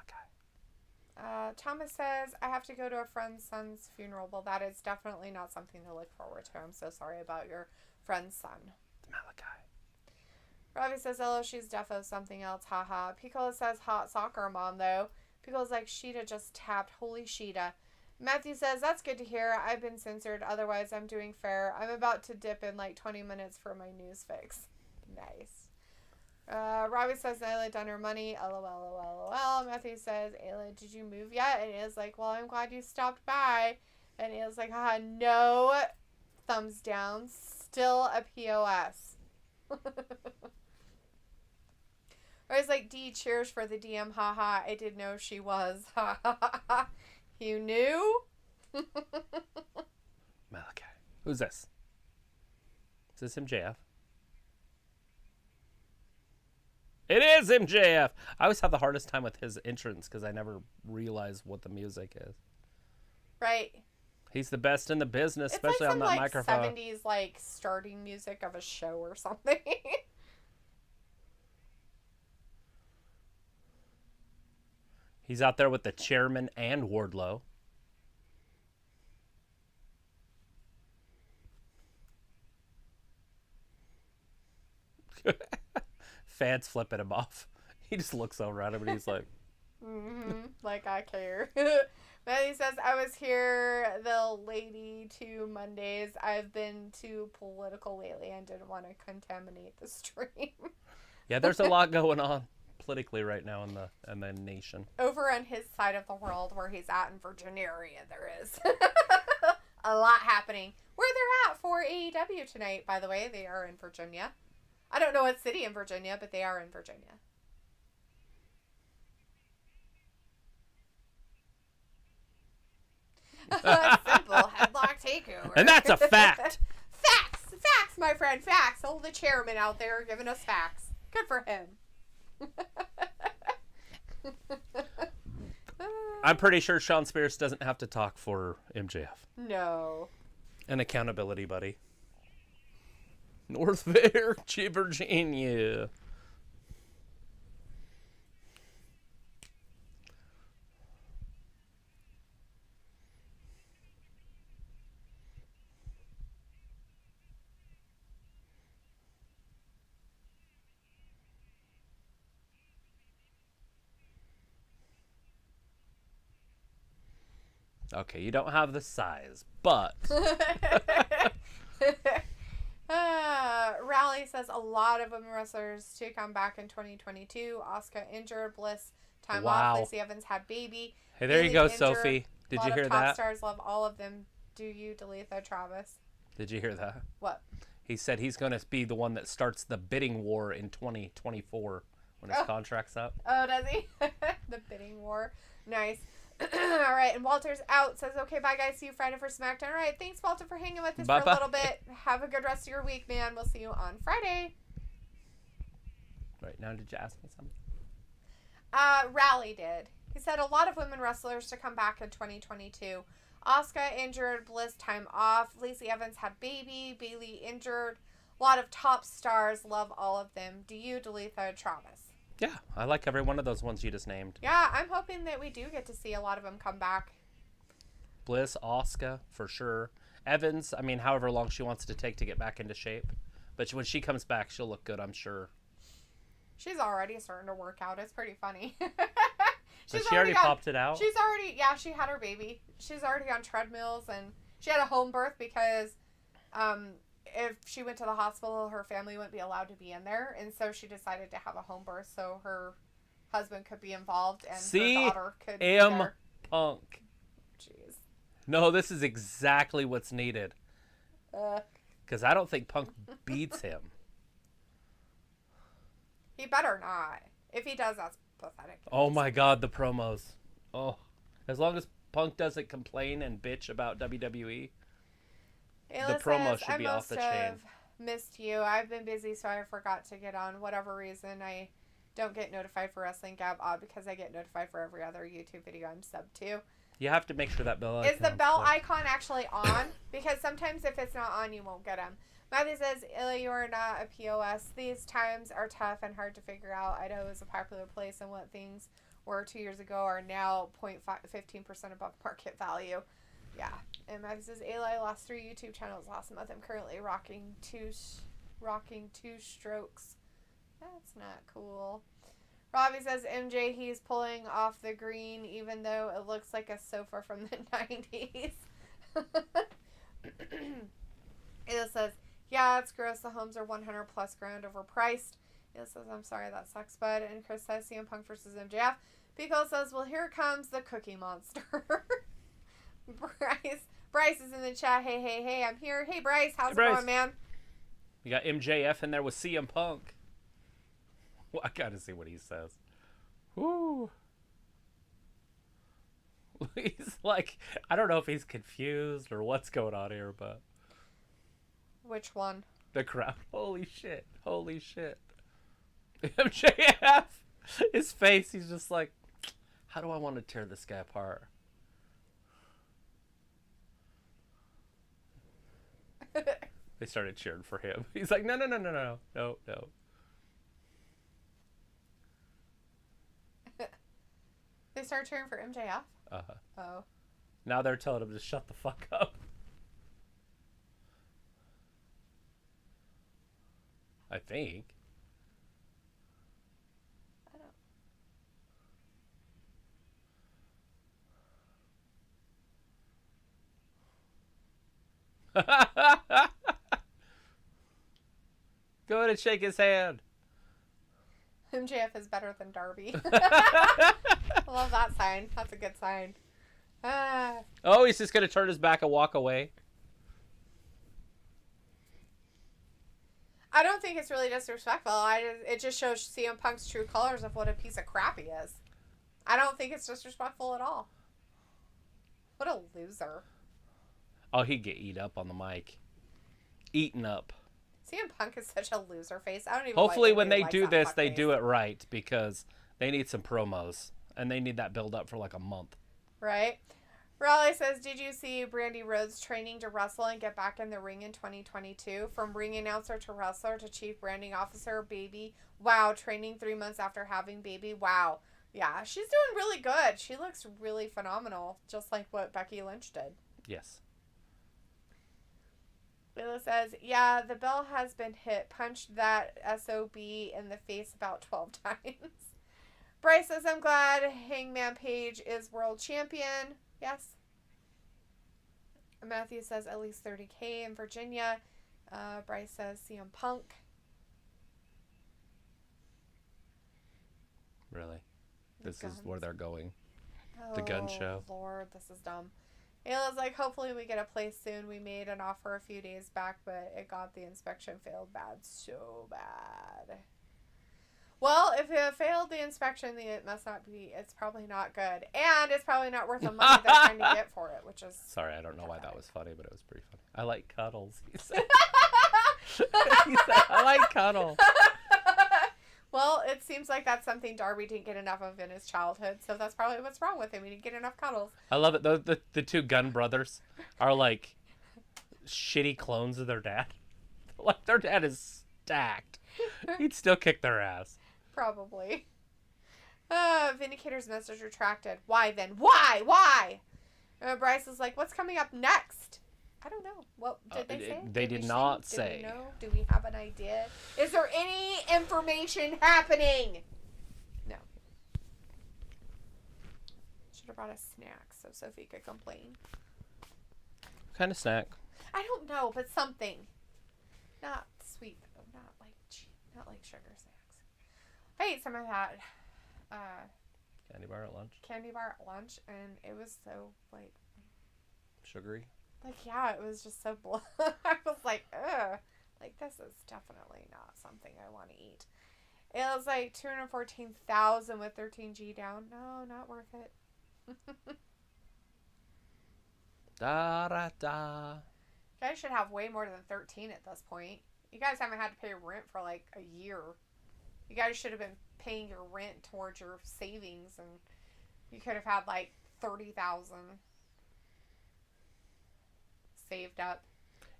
Thomas says, I have to go to a friend's son's funeral. Well, that is definitely not something to look forward to. I'm so sorry about your friend's son. It's Malachi. Robbie says, hello, she's defo something else. Haha. Piccolo says, hot soccer mom, though. Piccolo's like, Sheeta just tapped. Holy Sheeta. Matthew says, that's good to hear. I've been censored. Otherwise, I'm doing fair. I'm about to dip in like 20 minutes for my news fix. Nice. Robbie says, Ayla done her money. LOL. Matthew says, Ayla, did you move yet? And Ayla's like, well, I'm glad you stopped by. And Ayla's like, haha, no. Thumbs down. Still a POS. I was like, D, cheers for the DM. Haha, I didn't know she was. Ha ha ha. You knew? Malachi. Who's this? Is this MJF? It is MJF. I always have the hardest time with his entrance because I never realize what the music is. Right. He's the best in the business, especially it's on that like microphone. 70s like starting music of a show or something. He's out there with the chairman and Wardlow. Fans flipping him off. He just looks over at him and he's like... Like I care. Matthew says, I was here the lady 2 Mondays. I've been too political lately and didn't want to contaminate the stream. Yeah, there's a lot going on politically right now in the nation. Over on his side of the world where he's at in Virginia area, there is a lot happening. Where they're at for AEW tonight, by the way. They are in Virginia. I don't know what city in Virginia, but they are in Virginia. Simple headlock takeover. And that's a fact. Facts, my friend, facts. Oh, the chairman out there giving us facts. Good for him. I'm pretty sure Sean Spears doesn't have to talk for MJF. No. An accountability buddy. North Virginia. Okay, you don't have the size, but... Rally says a lot of women wrestlers to come back in 2022. Asuka injured, Bliss time off, Lacey Evans had baby. Hey, there you Bayley go, injured. Sophie. Did you hear A lot of top that? stars love all of them. Do you, Dalethea, Travis? Did you hear that? What? He said he's going to be the one that starts the bidding war in 2024 when his contract's up. Oh, does he? The bidding war. Nice. All right, and Walter's out. Says, okay, bye, guys. See you Friday for SmackDown. All right, thanks, Walter, for hanging with us for a little bit. Have a good rest of your week, man. We'll see you on Friday. Right now, did you ask me something? Rally did. He said a lot of women wrestlers to come back in 2022. Asuka injured, Bliss time off. Lacey Evans had baby. Bayley injured. A lot of top stars. Love all of them. Do you, Dalethea, Travis? Yeah, I like every one of those ones you just named. Yeah, I'm hoping that we do get to see a lot of them come back. Bliss, Asuka, for sure. Evans, I mean, however long she wants to take to get back into shape. But when she comes back, she'll look good, I'm sure. She's already starting to work out. It's pretty funny. She already popped it out? She's already, yeah, she had her baby. She's already on treadmills, and she had a home birth because if she went to the hospital, her family wouldn't be allowed to be in there. And so she decided to have a home birth so her husband could be involved and her daughter could be there. Punk. Jeez. No, this is exactly what's needed. Because I don't think Punk beats him. He better not. If he does, that's pathetic. Oh my God, the promos. Oh, as long as Punk doesn't complain and bitch about WWE, the promo should be off the chain. I must have missed you. I've been busy, so I forgot to get on. Whatever reason, I don't get notified for Wrestling Gab, because I get notified for every other YouTube video I'm sub to. You have to make sure that bell icon is the bell icon actually on? Because sometimes if it's not on, you won't get them. Matthew says, Ilya, you are not a POS. These times are tough and hard to figure out. Idaho is a popular place, and what things were 2 years ago are now 15% above market value. Yeah. And Matthew says, Eli lost 3 YouTube channels last month. I'm currently rocking two strokes. That's not cool. Robbie says, MJ, he's pulling off the green, even though it looks like a sofa from the 90s. It says, yeah, it's gross. The homes are 100 plus grand overpriced. It says, I'm sorry, that sucks, bud. And Chris says, CM Punk versus MJF. Pico says, well, here comes the Cookie Monster. Bryce is in the chat. Hey, I'm here. Hey, Bryce, how's it going, man? You got MJF in there with CM Punk. Well, I gotta see what he says. Woo. He's like, I don't know if he's confused or what's going on here, but... Which one? The crowd. Holy shit. MJF! His face, he's just like, how do I want to tear this guy apart? They started cheering for him. He's like, no. They started cheering for MJF? Uh-huh. Oh. Now they're telling him to shut the fuck up. I think. Go ahead and shake his hand. MJF is better than Darby. I love that sign. That's a good sign. Oh, he's just going to turn his back and walk away. I don't think it's really disrespectful. It just shows CM Punk's true colors of what a piece of crap he is. I don't think it's disrespectful at all. What a loser. Oh, he'd get eat up on the mic. Eaten up. CM Punk is such a loser face. I don't even. Hopefully, when they do this, they do it right because they need some promos and they need that build up for like a month. Right? Raleigh says, did you see Brandy Rhodes training to wrestle and get back in the ring in 2022? From ring announcer to wrestler to chief branding officer, baby. Wow, training 3 months after having baby. Wow. Yeah, she's doing really good. She looks really phenomenal, just like what Becky Lynch did. Yes. Lila says, yeah, the bell has been hit. Punched that SOB in the face about 12 times. Bryce says, I'm glad Hangman Page is world champion. Yes. Matthew says, at least 30K in Virginia. Bryce says, CM Punk. Really? This Guns. is where they're going. Oh, The gun show. Lord, this is dumb. Ayla's like, hopefully we get a place soon. We made an offer a few days back, but it got the inspection failed bad. So bad. Well, if it failed the inspection, then it must not be, it's probably not good. And it's probably not worth the money they're trying to get for it, which is... Sorry, I don't know why that was funny, but it was pretty funny. I like cuddles, he said. He said, I like cuddles. Well, it seems like that's something Darby didn't get enough of in his childhood, so that's probably what's wrong with him. He didn't get enough cuddles. I love it. The two Gunn brothers are like shitty clones of their dad. Like, their dad is stacked. He'd still kick their ass. Probably. Vindicator's message retracted. Why then? Why? Bryce is like, what's coming up next? I don't know. What did they say? They did not say. Do we know? Do we have an idea? Is there any information happening? No. Should have brought a snack so Sophie could complain. What kind of snack? I don't know, but something. Not sweet, though. Not like sugar snacks. I ate some of that Candy bar at lunch? candy bar at lunch, and it was so, like... Sugary? Like, yeah, it was just so I was like, ugh. Like, this is definitely not something I want to eat. It was like 214,000 with 13G down. No, not worth it. Da da da. You guys should have way more than 13 at this point. You guys haven't had to pay rent for like a year. You guys should have been paying your rent towards your savings, and you could have had like 30,000 saved up.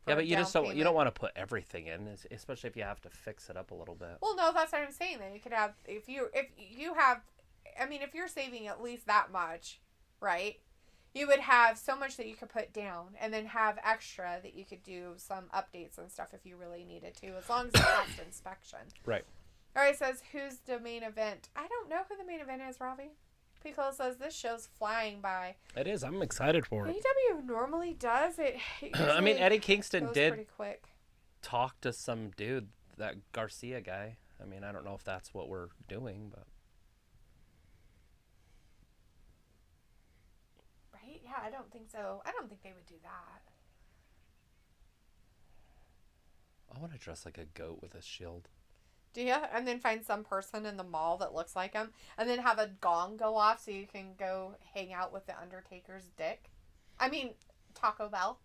Yeah, but you don't want to put everything in, especially if you have to fix it up a little bit. Well, no, that's what I'm saying. Then you could have if you're saving at least that much, right? You would have so much that you could put down, and then have extra that you could do some updates and stuff if you really needed to, as long as it passed inspection. Right. All right, says, who's the main event? I don't know who the main event is, Ravi. Piccolo says, this show's flying by. It is. I'm excited for it. AEW normally does. It I mean, Eddie Kingston goes did pretty quick. talk to some dude, that Garcia guy. I mean, I don't know if that's what we're doing, but... Right? Yeah, I don't think so. I don't think they would do that. I want to dress like a goat with a shield. Do you? And then find some person in the mall that looks like him, and then have a gong go off so you can go hang out with the Undertaker's dick. I mean, Taco Bell.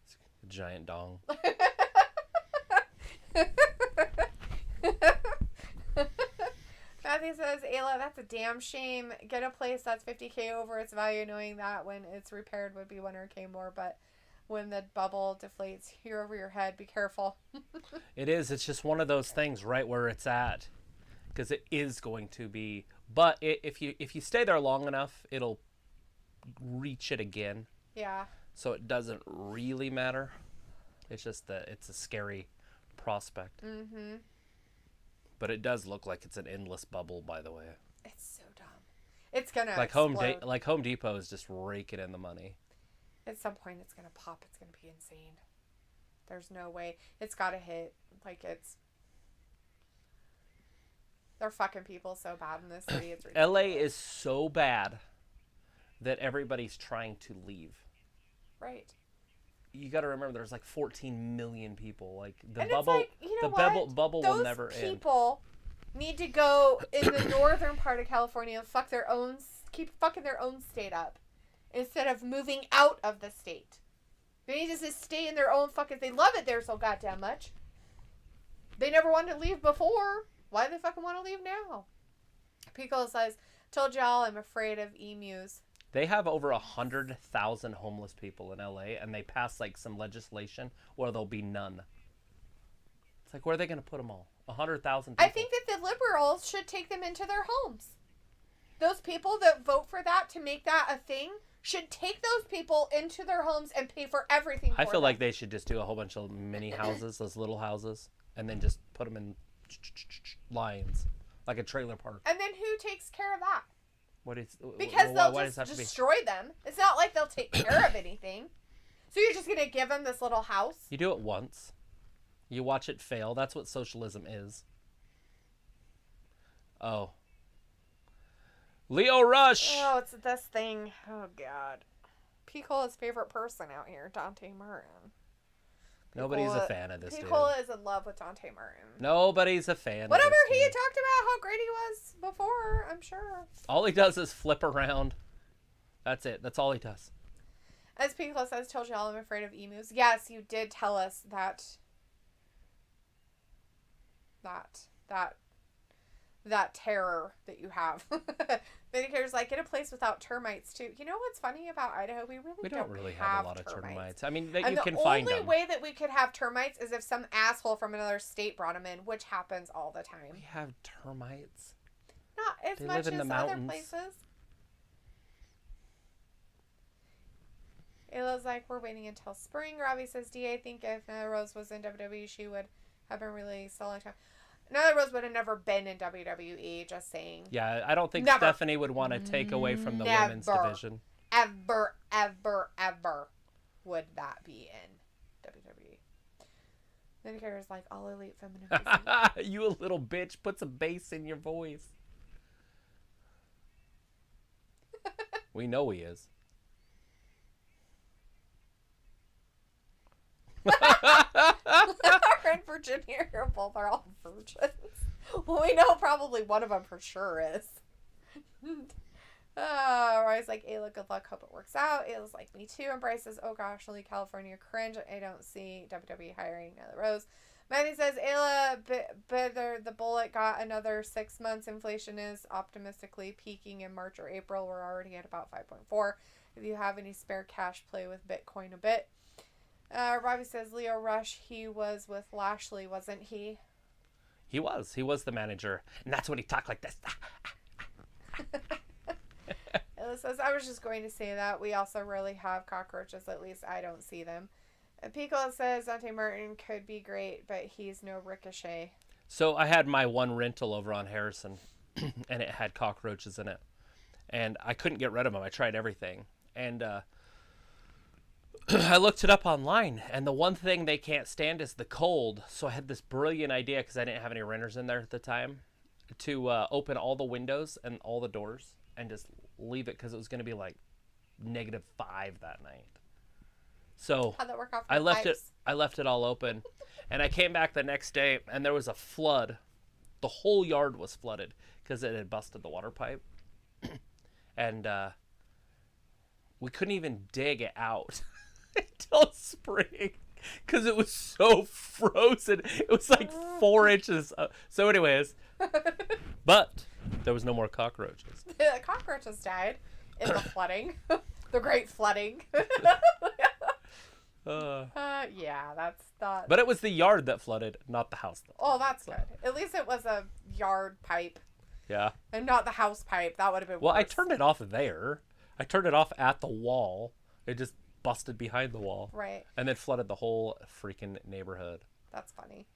It's a giant dong. Matthew says, Ayla, that's a damn shame. Get a place that's 50K over its value, knowing that when it's repaired would be 100K more, but when the bubble deflates here over your head, be careful. It is. It's just one of those things right where it's at, because it is going to be. But if you stay there long enough, it'll reach it again. Yeah. So it doesn't really matter. It's just that it's a scary prospect. Mm-hmm. But it does look like it's an endless bubble, by the way. It's so dumb. It's gonna like explode. Home Depot is just raking in the money. At some point, it's gonna pop. It's gonna be insane. There's no way. It's gotta hit. They're fucking people so bad in this city. It's ridiculous. LA is so bad that everybody's trying to leave. Right. You got to remember, there's like 14 million people. Like the and bubble, it's like, you know bubble will never end. Those people need to go in the northern part of California and keep fucking their own state up, instead of moving out of the state. They need to just stay in their own fucking... They love it there so goddamn much. They never wanted to leave before. Why do they fucking want to leave now? Pico says, told y'all I'm afraid of emus. They have over 100,000 homeless people in LA, and they passed like some legislation where there'll be none. It's like, where are they going to put them all? 100,000 people. I think that the liberals should take them into their homes. Those people that vote for that to make that a thing should take those people into their homes and pay for everything for I feel them. like they should just do a whole bunch of mini houses, those little houses, and then just put them in lines, like a trailer park. And then who takes care of that? why Because they'll does it have just to be- destroy them. It's not like they'll take care of anything. So you're just going to give them this little house? You do it once. You watch it fail. That's what socialism is. Oh. Leo Rush! Oh, it's this thing. Oh, God. Picola's favorite person out here, Dante Martin. Nobody's a fan of this dude. Picola is in love with Dante Martin. Nobody's a fan Whatever, of this he dude. had talked about how great he was before, I'm sure. All he does is flip around. That's it. That's all he does. As Picola says, told y'all I'm afraid of emus. Yes, you did tell us that terror that you have. Vindicator's like, get a place without termites too. You know what's funny about Idaho? We don't really have a lot of termites. I mean, you and can find them. the only way that we could have termites is if some asshole from another state brought them in, which happens all the time. We have termites. Not as They much live in as the other mountains. places. Ayla's like, we're waiting until spring. Robbie says, I think if Nyla Rose was in WWE, she would have been released a long time. Nyla Rose would have never been in WWE, just saying. Yeah, I don't think Never. Stephanie would want to take away from the women's division. Ever would that be in WWE. Vindicator's like, all elite feminine. You a little bitch. Put some bass in your voice. We know he is. Laura and Virginia are all virgins. Well, we know probably one of them for sure is. Roy's like, Ayla, good luck. Hope it works out. Ayla's like, me too. And Bryce says, oh gosh, only California cringe. I don't see WWE hiring Nyla Rose. Manny says, Ayla, better the bullet got another 6 months. Inflation is optimistically peaking in March or April. We're already at about 5.4. If you have any spare cash, play with Bitcoin a bit. Robbie says, Leo Rush, he was with Lashley, wasn't he? He was. He was the manager. And that's when he talked like this. Ella says, I was just going to say that. We also rarely have cockroaches. At least I don't see them. And Pico says, Dante Martin could be great, but he's no Ricochet. So I had my one rental over on Harrison, and it had cockroaches in it. And I couldn't get rid of them. I tried everything. And I looked it up online, and the one thing they can't stand is the cold. So I had this brilliant idea, because I didn't have any renters in there at the time, to open all the windows and all the doors and just leave it, because it was going to be like -5 that night. So How'd that work out for I the left pipes? I left it all open, and I came back the next day, and there was a flood. The whole yard was flooded because it had busted the water pipe, and we couldn't even dig it out until spring because it was so frozen. It was like 4 inches. So, anyways, but there was no more cockroaches. The cockroaches died in the flooding. The great flooding. Yeah, that's not... But it was the yard that flooded, not the house. Oh, that's good. At least it was a yard pipe Yeah. and not the house pipe. That would have been Well, worse. I turned it off there. I turned it off at the wall. It just busted behind the wall. Right. And then flooded the whole freaking neighborhood. That's funny.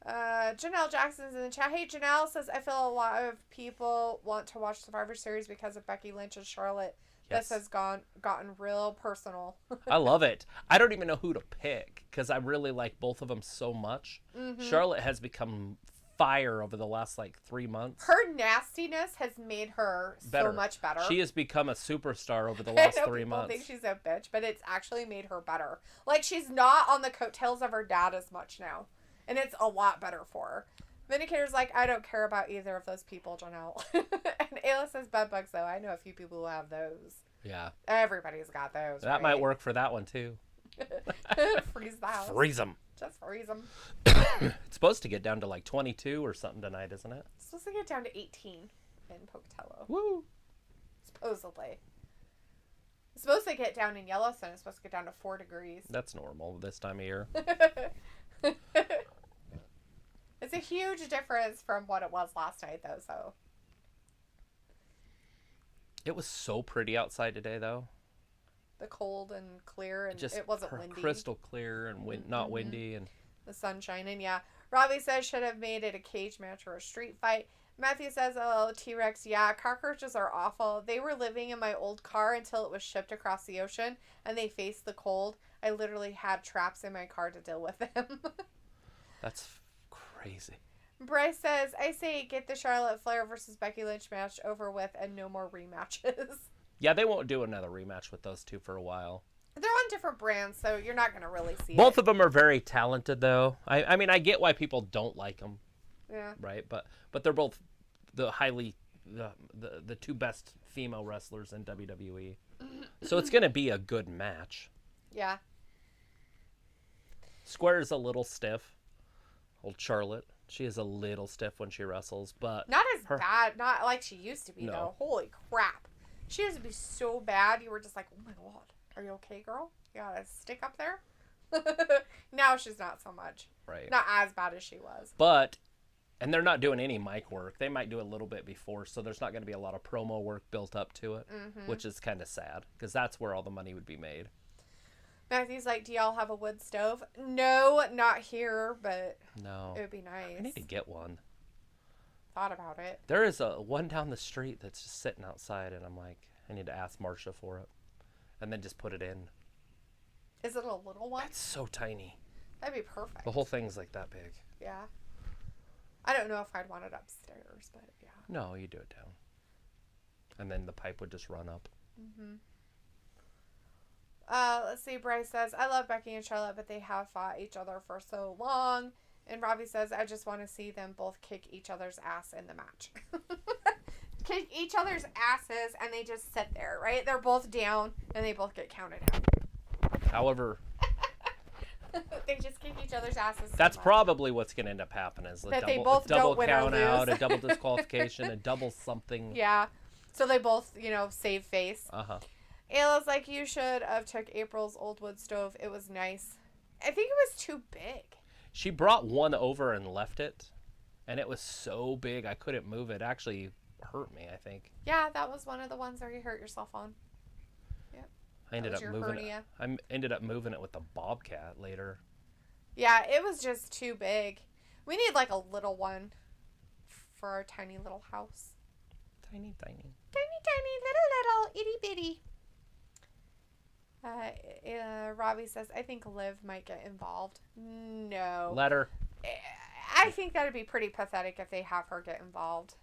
Janelle Jackson's in the chat. Hey, Janelle says, I feel a lot of people want to watch Survivor Series because of Becky Lynch and Charlotte. Yes. This has gotten real personal. I love it. I don't even know who to pick because I really like both of them so much. Mm-hmm. Charlotte has become fire over the last 3 months. Her nastiness has made her so much better. She has become a superstar over the last 3 months. People think she's a bitch, but it's actually made her better. Like, she's not on the coattails of her dad as much now. And it's a lot better for her. Vindicator's like, I don't care about either of those people, Janelle. And Ayla says bedbugs, though. I know a few people who have those. Yeah. Everybody's got those. That might work for that one, too. Freeze the house. Freeze them. Just freeze them. It's supposed to get down to 22 or something tonight, isn't it? It's supposed to get down to 18 in Pocatello. Woo. Supposedly. It's supposed to get down in Yellowstone. It's supposed to get down to 4 degrees. That's normal this time of year. It's a huge difference from what it was last night, though, so. It was so pretty outside today, though. The cold and clear, and Just it wasn't windy. Crystal clear and not windy. And the sun shining, yeah. Robbie says should have made it a cage match or a street fight. Matthew says, oh, T-Rex, yeah, cockroaches are awful. They were living in my old car until it was shipped across the ocean, and they faced the cold. I literally had traps in my car to deal with them. That's crazy. Bryce says, I say get the Charlotte Flair versus Becky Lynch match over with and no more rematches. Yeah, they won't do another rematch with those two for a while. They're on different brands, so you're not going to really see Both of them are very talented, though. I mean, I get why people don't like them. Yeah. Right? But they're both the two best female wrestlers in WWE. So it's going to be a good match. Yeah. Square's a little stiff. Old Charlotte. She is a little stiff when she wrestles, but... Not as bad. Not like she used to be, No. though. Holy crap. She used to be so bad, you were just like, oh my god. Are you okay, girl? You got a stick up there? Now she's not so much. Right. Not as bad as she was. But... And they're not doing any mic work. They might do a little bit before, so there's not going to be a lot of promo work built up to it, which is kind of sad, because that's where all the money would be made. Matthew's like, do y'all have a wood stove? No, not here, but No. it would be nice. I need to get one. Thought about it. There is a one down the street that's just sitting outside, and I'm like, I need to ask Marsha for it. And then just put it in. Is it a little one? It's so tiny. That'd be perfect. The whole thing's like that big. Yeah. I don't know if I'd want it upstairs, but yeah. No, you do it down. And then the pipe would just run up. Let's see. Bryce says, I love Becky and Charlotte, but they have fought each other for so long. And Robbie says, I just want to see them both kick each other's ass in the match. Kick each other's asses, and they just sit there, right? They're both down, and they both get counted out. However... They just kick each other's asses. That's probably what's going to end up happening is That a they both double don't win or count out, lose. a double disqualification, a double something. Yeah. So they both, save face. Uh-huh. Ayla's like, you should have took April's old wood stove. It was nice. I think it was too big. She brought one over and left it, and it was so big I couldn't move it. It actually hurt me, I think. Yeah, that was one of the ones where you hurt yourself on. Yep. I ended up moving hernia. it. I ended up moving it with the Bobcat later. Yeah, it was just too big. We need like a little one for our tiny little house. Tiny. Tiny, itty bitty. Robbie says, I think Liv might get involved. No. Let her. I think that'd be pretty pathetic if they have her get involved.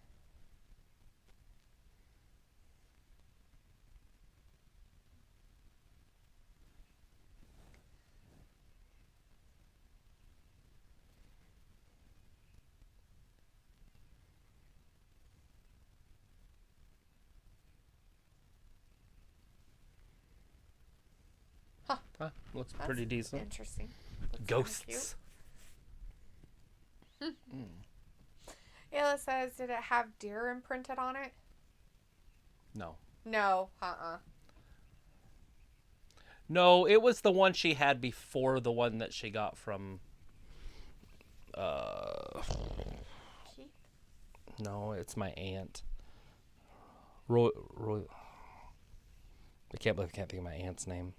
Huh, looks That's pretty decent. Interesting. Looks Ghosts. Ayla says, did it have deer imprinted on it? No. No. No, it was the one she had before the one that she got from... Keith? No, it's my aunt. Roy. I can't believe I can't think of my aunt's name.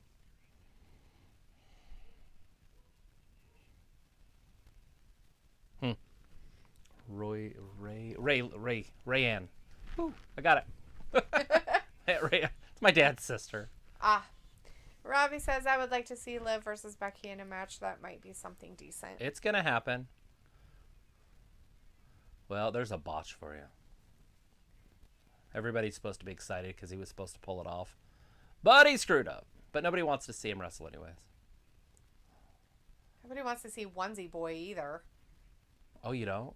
Rayanne. Woo, I got it. It's my dad's sister. Robbie says, I would like to see Liv versus Becky in a match that might be something decent. It's gonna happen. Well, there's a botch for you. Everybody's supposed to be excited because he was supposed to pull it off. But he screwed up. But nobody wants to see him wrestle anyways. Nobody wants to see Onesie Boy either. Oh, you don't?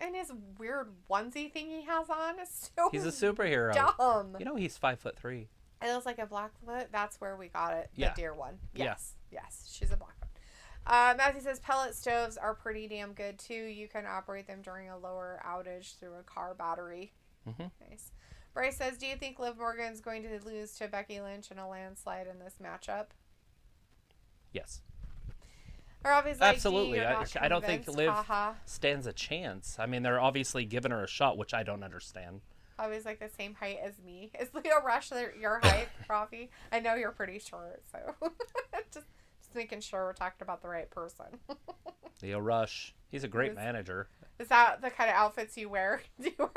And his weird onesie thing he has on is so He's a superhero. dumb. You know he's 5'3". It looks like a Blackfoot. That's where we got it. The Yeah. deer one. Yeah. Yes. Yes. She's a Blackfoot. Matthew says pellet stoves are pretty damn good too. You can operate them during a lower outage through a car battery. Mm-hmm. Nice. Bryce says, do you think Liv Morgan's going to lose to Becky Lynch in a landslide in this matchup? Yes. Robbie's like, absolutely. I don't think Liv haha. stands a chance. I mean, they're obviously giving her a shot, which I don't understand. Robbie's like the same height as me. Is Leo Rush your height, Robbie? I know you're pretty short, so just making sure we're talking about the right person. Leo Rush. He's a great manager. Is that the kind of outfits you wear? Do you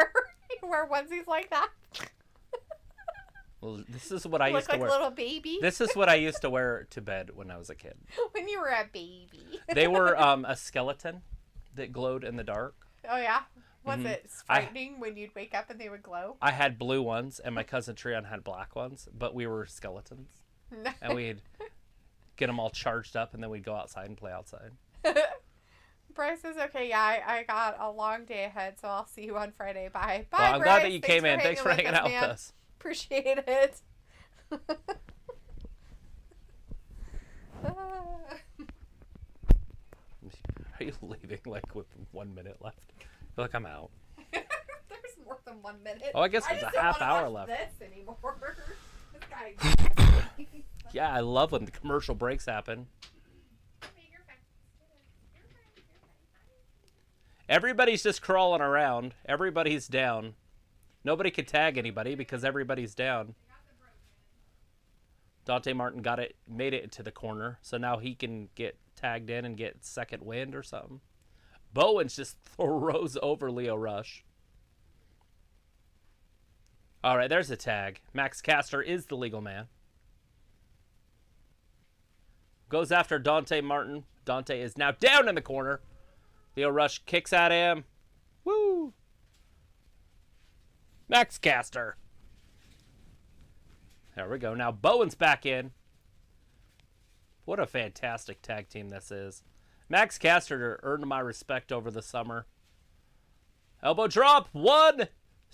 wear onesies like that? Well, this is what I used to wear. Look like a little baby. This is what I used to wear to bed when I was a kid. When you were a baby. They were a skeleton that glowed in the dark. Oh, yeah? Was it frightening when you'd wake up and they would glow? I had blue ones, and my cousin Treon had black ones, but we were skeletons. And we'd get them all charged up, and then we'd go outside and play outside. Bryce is okay. Yeah, I got a long day ahead, so I'll see you on Friday. Bye. Bye, well, I'm Bryce. glad that you came in. Thanks for hanging out with us. Appreciate it. Are you leaving like with 1 minute left? I feel like I'm out. There's more than 1 minute. Oh, I guess there's a half hour left. This anymore. This guy. Yeah, I love when the commercial breaks happen. Everybody's just crawling around. Everybody's down. Nobody can tag anybody because everybody's down. Dante Martin made it to the corner, so now he can get tagged in and get second wind or something. Bowens just throws over Leo Rush. All right, there's a tag. Max Caster is the legal man. Goes after Dante Martin. Dante is now down in the corner. Leo Rush kicks at him. Woo! Max Caster. There we go. Now Bowen's back in. What a fantastic tag team this is. Max Caster earned my respect over the summer. Elbow drop. 1,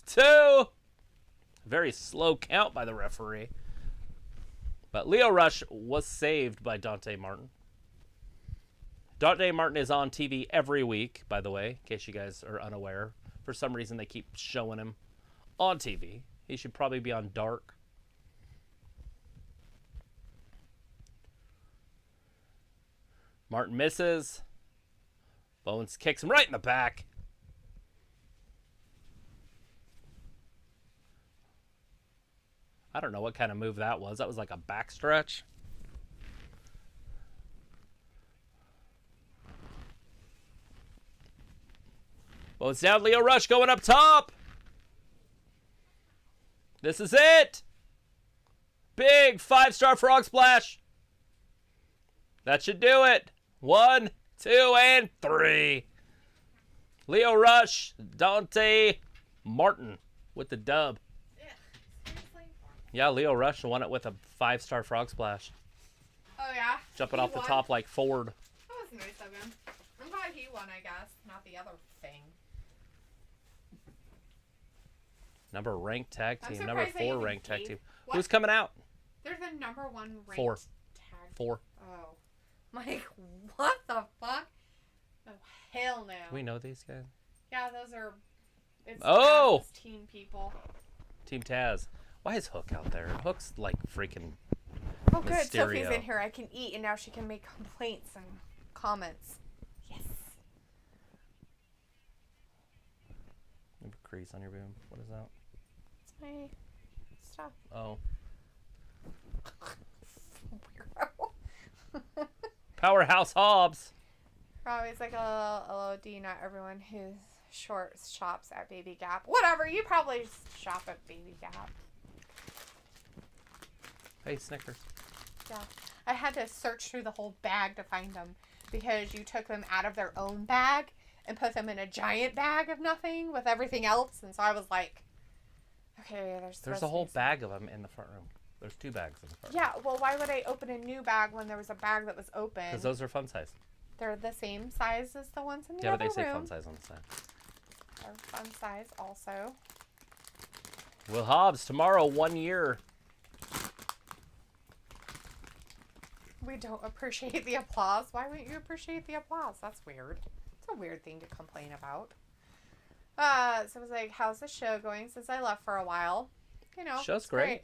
2. Very slow count by the referee. But Leo Rush was saved by Dante Martin. Dante Martin is on TV every week, by the way, in case you guys are unaware. For some reason, they keep showing him on TV. He should probably be on Dark. Martin misses. Bowens kicks him right in the back. I don't know what kind of move that was. That was like a backstretch. Bowens down. Leo Rush going up top. This is it. Big 5-star frog splash. That should do it. 1, 2, and 3. Leo Rush, Dante Martin with the dub. Yeah, seriously? Yeah, Leo Rush won it with a 5-star frog splash. Oh, yeah? Jumping off the top like Ford. That was nice of him. I'm glad he won, I guess. Not the other thing. Number ranked tag team. I'm Number surprised they 4 even ranked tag gave- team. What? Who's coming out? They're the number 1 ranked 4. tag. 4. Oh. Like, what the fuck? Oh, hell no. Do we know these guys? Yeah, those are... It's Oh! Taz's team people. Team Taz. Why is Hook out there? Hook's like freaking Oh, good. Sophie's Mysterio. in here. I can eat, and now she can make complaints and comments. Yes. You have a crease on your boob. What is that? It's my stuff. Oh. Weirdo. Powerhouse Hobbs. Always like a LOD, not everyone who shops at Baby Gap. Whatever, you probably shop at Baby Gap. Hey, Snickers. Yeah. I had to search through the whole bag to find them because you took them out of their own bag and put them in a giant bag of nothing with everything else. And so I was like, okay, There's a whole bag of them in the front room. There's 2 bags in the front room. Yeah, well, why would I open a new bag when there was a bag that was open? Because those are fun size. They're the same size as the ones in the Yeah, other but they say room. fun size on the side. They're fun size also. Will Hobbs, tomorrow, 1 year. We don't appreciate the applause. Why wouldn't you appreciate the applause? That's weird. It's a weird thing to complain about. So I was like, how's the show going since I left for a while? You know, Show's it's great.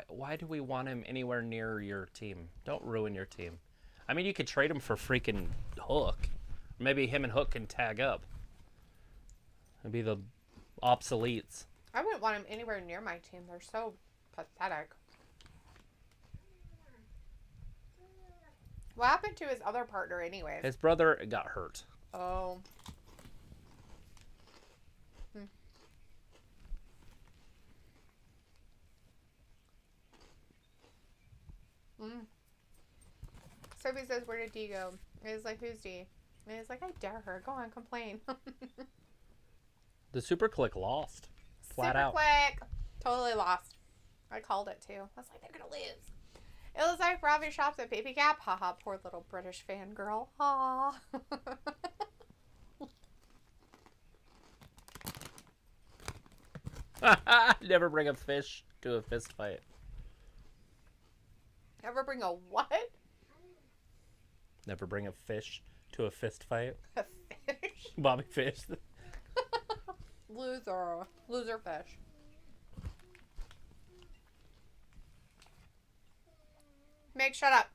Why do we want him anywhere near your team? Don't ruin your team. I mean, you could trade him for freaking Hook. Maybe him and Hook can tag up. It'd be the obsoletes. I wouldn't want him anywhere near my team. They're so pathetic. What happened to his other partner anyways? His brother got hurt. Oh. Sophie says, where did D go? And he's like, who's D? And he's like, I dare her. Go on, complain. The Super Click lost. Flat out. Super Click. Totally lost. I called it too. I was like, they're going to lose. It was like Robbie shops at Baby Gap. Haha, poor little British fangirl. Ha. Never bring a fish to a fist fight. Ever bring a what? Never bring a fish to a fist fight. A fish? Bobby Fish. Loser. Loser fish. Meg, shut up.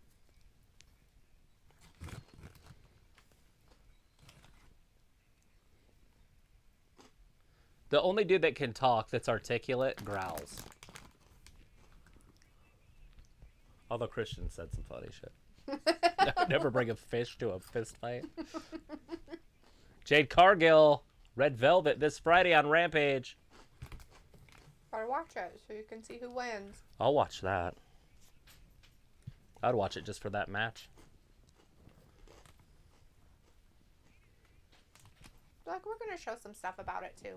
The only dude that can talk that's articulate growls. Although Christian said some funny shit. Never bring a fish to a fist fight. Jade Cargill, Red Velvet this Friday on Rampage. Gotta watch it so you can see who wins. I'll watch that. I'd watch it just for that match. Like, we're gonna show some stuff about it too.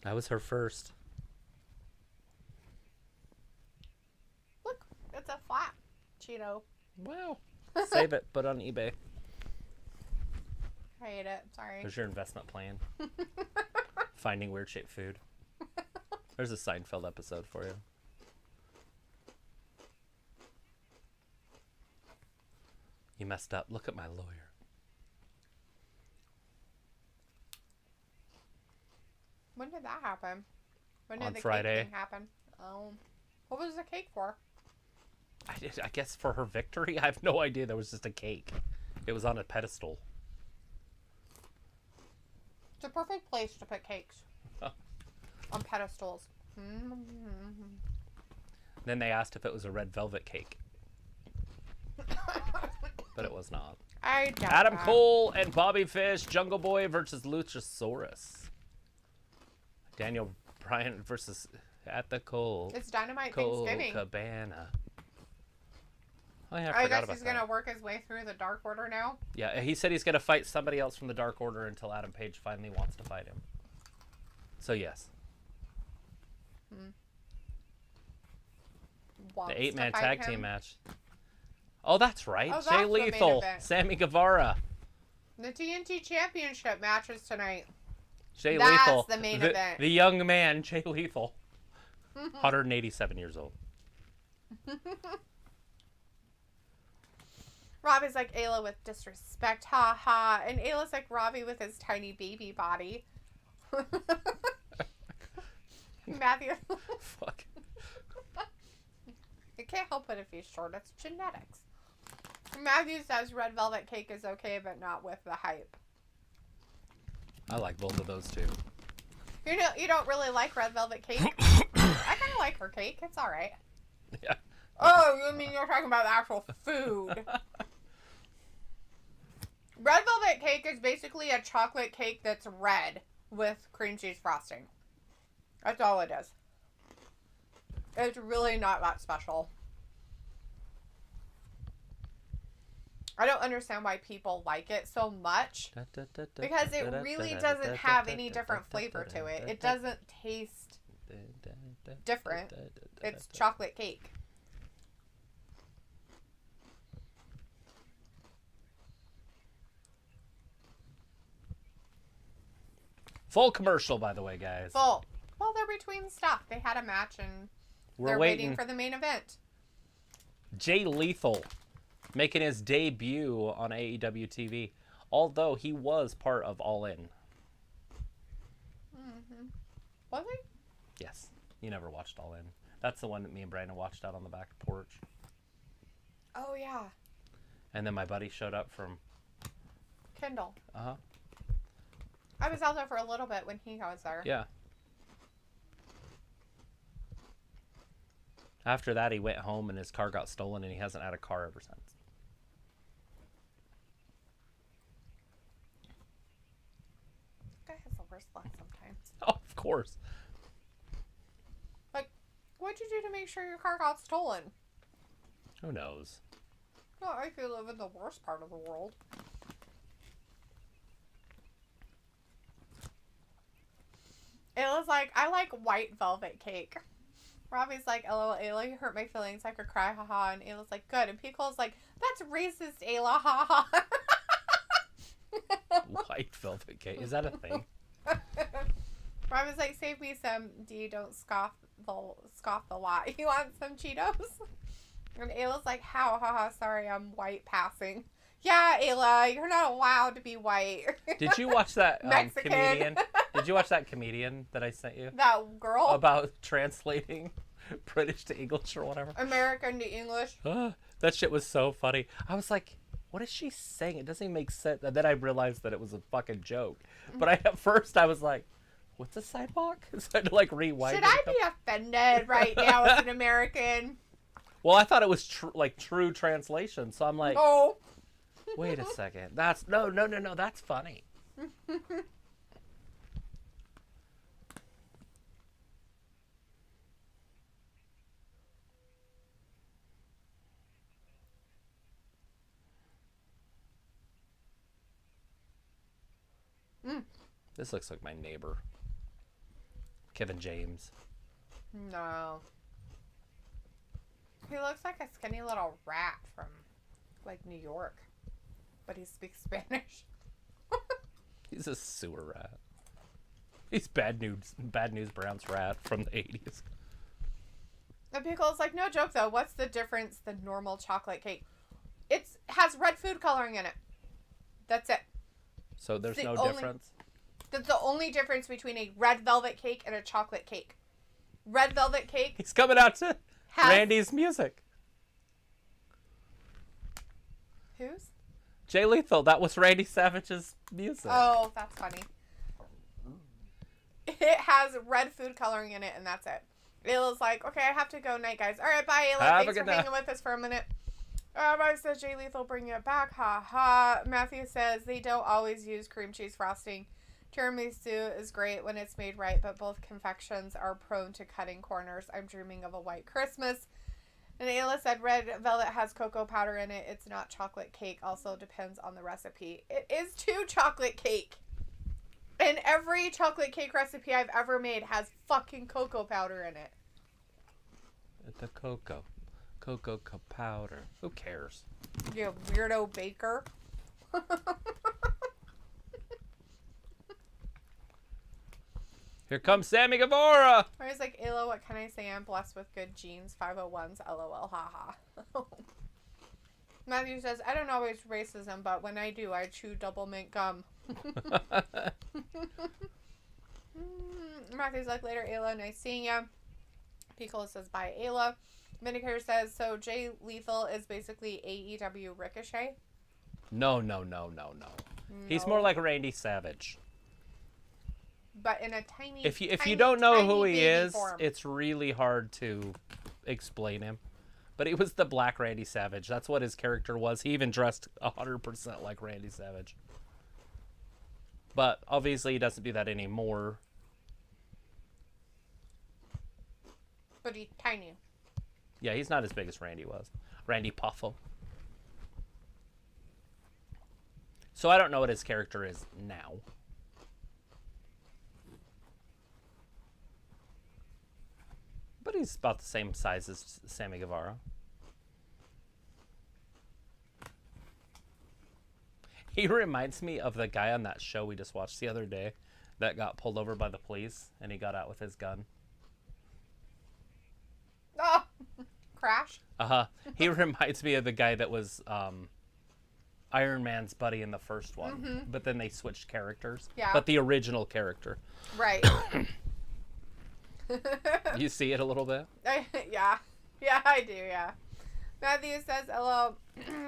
That was her first. Look, it's a flat Cheeto. Wow. Save it. Put it on eBay. I ate it. Sorry. There's your investment plan. Finding weird shaped food. There's a Seinfeld episode for you. You messed up. Look at my lawyer. When did that happen? When did On the Friday. cake thing happen? Oh. What was the cake for? I guess for her victory? I have no idea. There was just a cake. It was on a pedestal. It's a perfect place to put cakes. Oh. On pedestals. Then they asked if it was a red velvet cake. But it was not. I doubt Adam that. Cole and Bobby Fish, Jungle Boy versus Luchasaurus. Daniel Bryan versus At the Cole. It's Dynamite Cole Thanksgiving. Cabana. Oh yeah, I forgot guess about he's that. gonna work his way through the Dark Order now. Yeah, he said he's gonna fight somebody else from the Dark Order until Adam Page finally wants to fight him. So yes. Wants The 8-man to fight tag him. team match. Oh, that's right. Oh, that's Jay the main Lethal, event. Sammy Guevara. The TNT Championship matches tonight. Jay That's Lethal. the main event. The young man, Jay Lethal. 187 years old. Robbie's like Ayla with disrespect, ha ha. And Ayla's like Robbie with his tiny baby body. Matthew. Fuck. You can't help it if he's short. It's genetics. Matthew says red velvet cake is okay, but not with the hype. I like both of those too. You know, you don't really like red velvet cake. I kind of like her cake. It's all right. Yeah. Oh, you mean you're talking about the actual food? Red velvet cake is basically a chocolate cake that's red with cream cheese frosting. That's all it is. It's really not that special. I don't understand why people like it so much. Because it really doesn't have any different flavor to it. It doesn't taste different. It's chocolate cake. Full commercial, by the way, guys. Full. Well, they're between stuff. They had a match and they're waiting for the main event. Jay Lethal making his debut on AEW TV, although he was part of All In. Mm-hmm. Was he? Yes. You never watched All In. That's the one that me and Brandon watched out on the back porch. Oh, yeah. And then my buddy showed up from... Kendall. Uh-huh. I was out there for a little bit when he was there. Yeah. After that, he went home and his car got stolen, and he hasn't had a car ever since. This guy has the worst luck sometimes. Oh, of course. Like, what'd you do to make sure your car got stolen? Who knows? Well, I feel live in the worst part of the world. It was like, I like white velvet cake. Robbie's like, LOL, Ayla, you hurt my feelings. I could cry, haha. And Ayla's like, good. And Pico's like, that's racist, Ayla, haha. White velvet cake. Is that a thing? Robbie's like, save me some D, don't scoff the lot. You want some Cheetos? And Ayla's like, how? Haha, sorry, I'm white passing. Yeah, Ayla, you're not allowed to be white. Did you watch that Mexican. comedian? Did you watch that comedian that I sent you? That girl? About translating British to English or whatever? American to English. That shit was so funny. I was like, what is she saying? It doesn't even make sense. And then I realized that it was a fucking joke. But at first I was like, what's a sidewalk? So I had to like rewind. Should I be offended right now as an American? Well, I thought it was true translation. So I'm like, Oh. wait a second. That's no. That's funny. This looks like my neighbor, Kevin James. No. He looks like a skinny little rat from, like, New York. But he speaks Spanish. He's a sewer rat. He's Bad News Brown's rat from the 80s. And Pickle's like, no joke, though. What's the difference than normal chocolate cake? It has red food coloring in it. That's it. So there's no difference? That's the only difference between a red velvet cake and a chocolate cake. Red velvet cake. He's coming out to Randy's music. Whose? Jay Lethal. That was Randy Savage's music. Oh, that's funny. It has red food coloring in it, and that's it. Ayla's like, okay, I have to go night, guys. All right, bye, Ayla. Thanks for hanging with us for a minute. Rob says Jay Lethal bring it back. Ha ha. Matthew says they don't always use cream cheese frosting. Tiramisu is great when it's made right, but both confections are prone to cutting corners. I'm dreaming of a white Christmas. And Ayla said red velvet has cocoa powder in it. It's not chocolate cake. Also depends on the recipe. It is too chocolate cake. And every chocolate cake recipe I've ever made has fucking cocoa powder in it. The cocoa powder. Who cares? You weirdo baker. Here comes Sammy Guevara. I was like, Ayla, what can I say? I'm blessed with good genes. 501s, LOL, haha. Matthew says, I don't always racism, but when I do, I chew double mint gum. Matthew's like, later, Ayla, nice seeing ya. Piccolo says, bye, Ayla. Medicare says, so Jay Lethal is basically AEW Ricochet? No. He's more like Randy Savage. But in a tiny, If you tiny, don't know tiny who he is, form. it's really hard to explain him. But he was the Black Randy Savage. That's what his character was. He even dressed 100% like Randy Savage. But obviously he doesn't do that anymore. But he's tiny. Yeah, he's not as big as Randy was. Randy Puffle. So I don't know what his character is now. But he's about the same size as Sammy Guevara. He reminds me of the guy on that show we just watched the other day that got pulled over by the police, and he got out with his gun. Oh, Crash. He reminds me of the guy that was Iron Man's buddy in the first one, but then they switched characters. Yeah. But the original character. Right. You see it a little bit? Yeah. Yeah, I do, yeah. Matthew says, hello,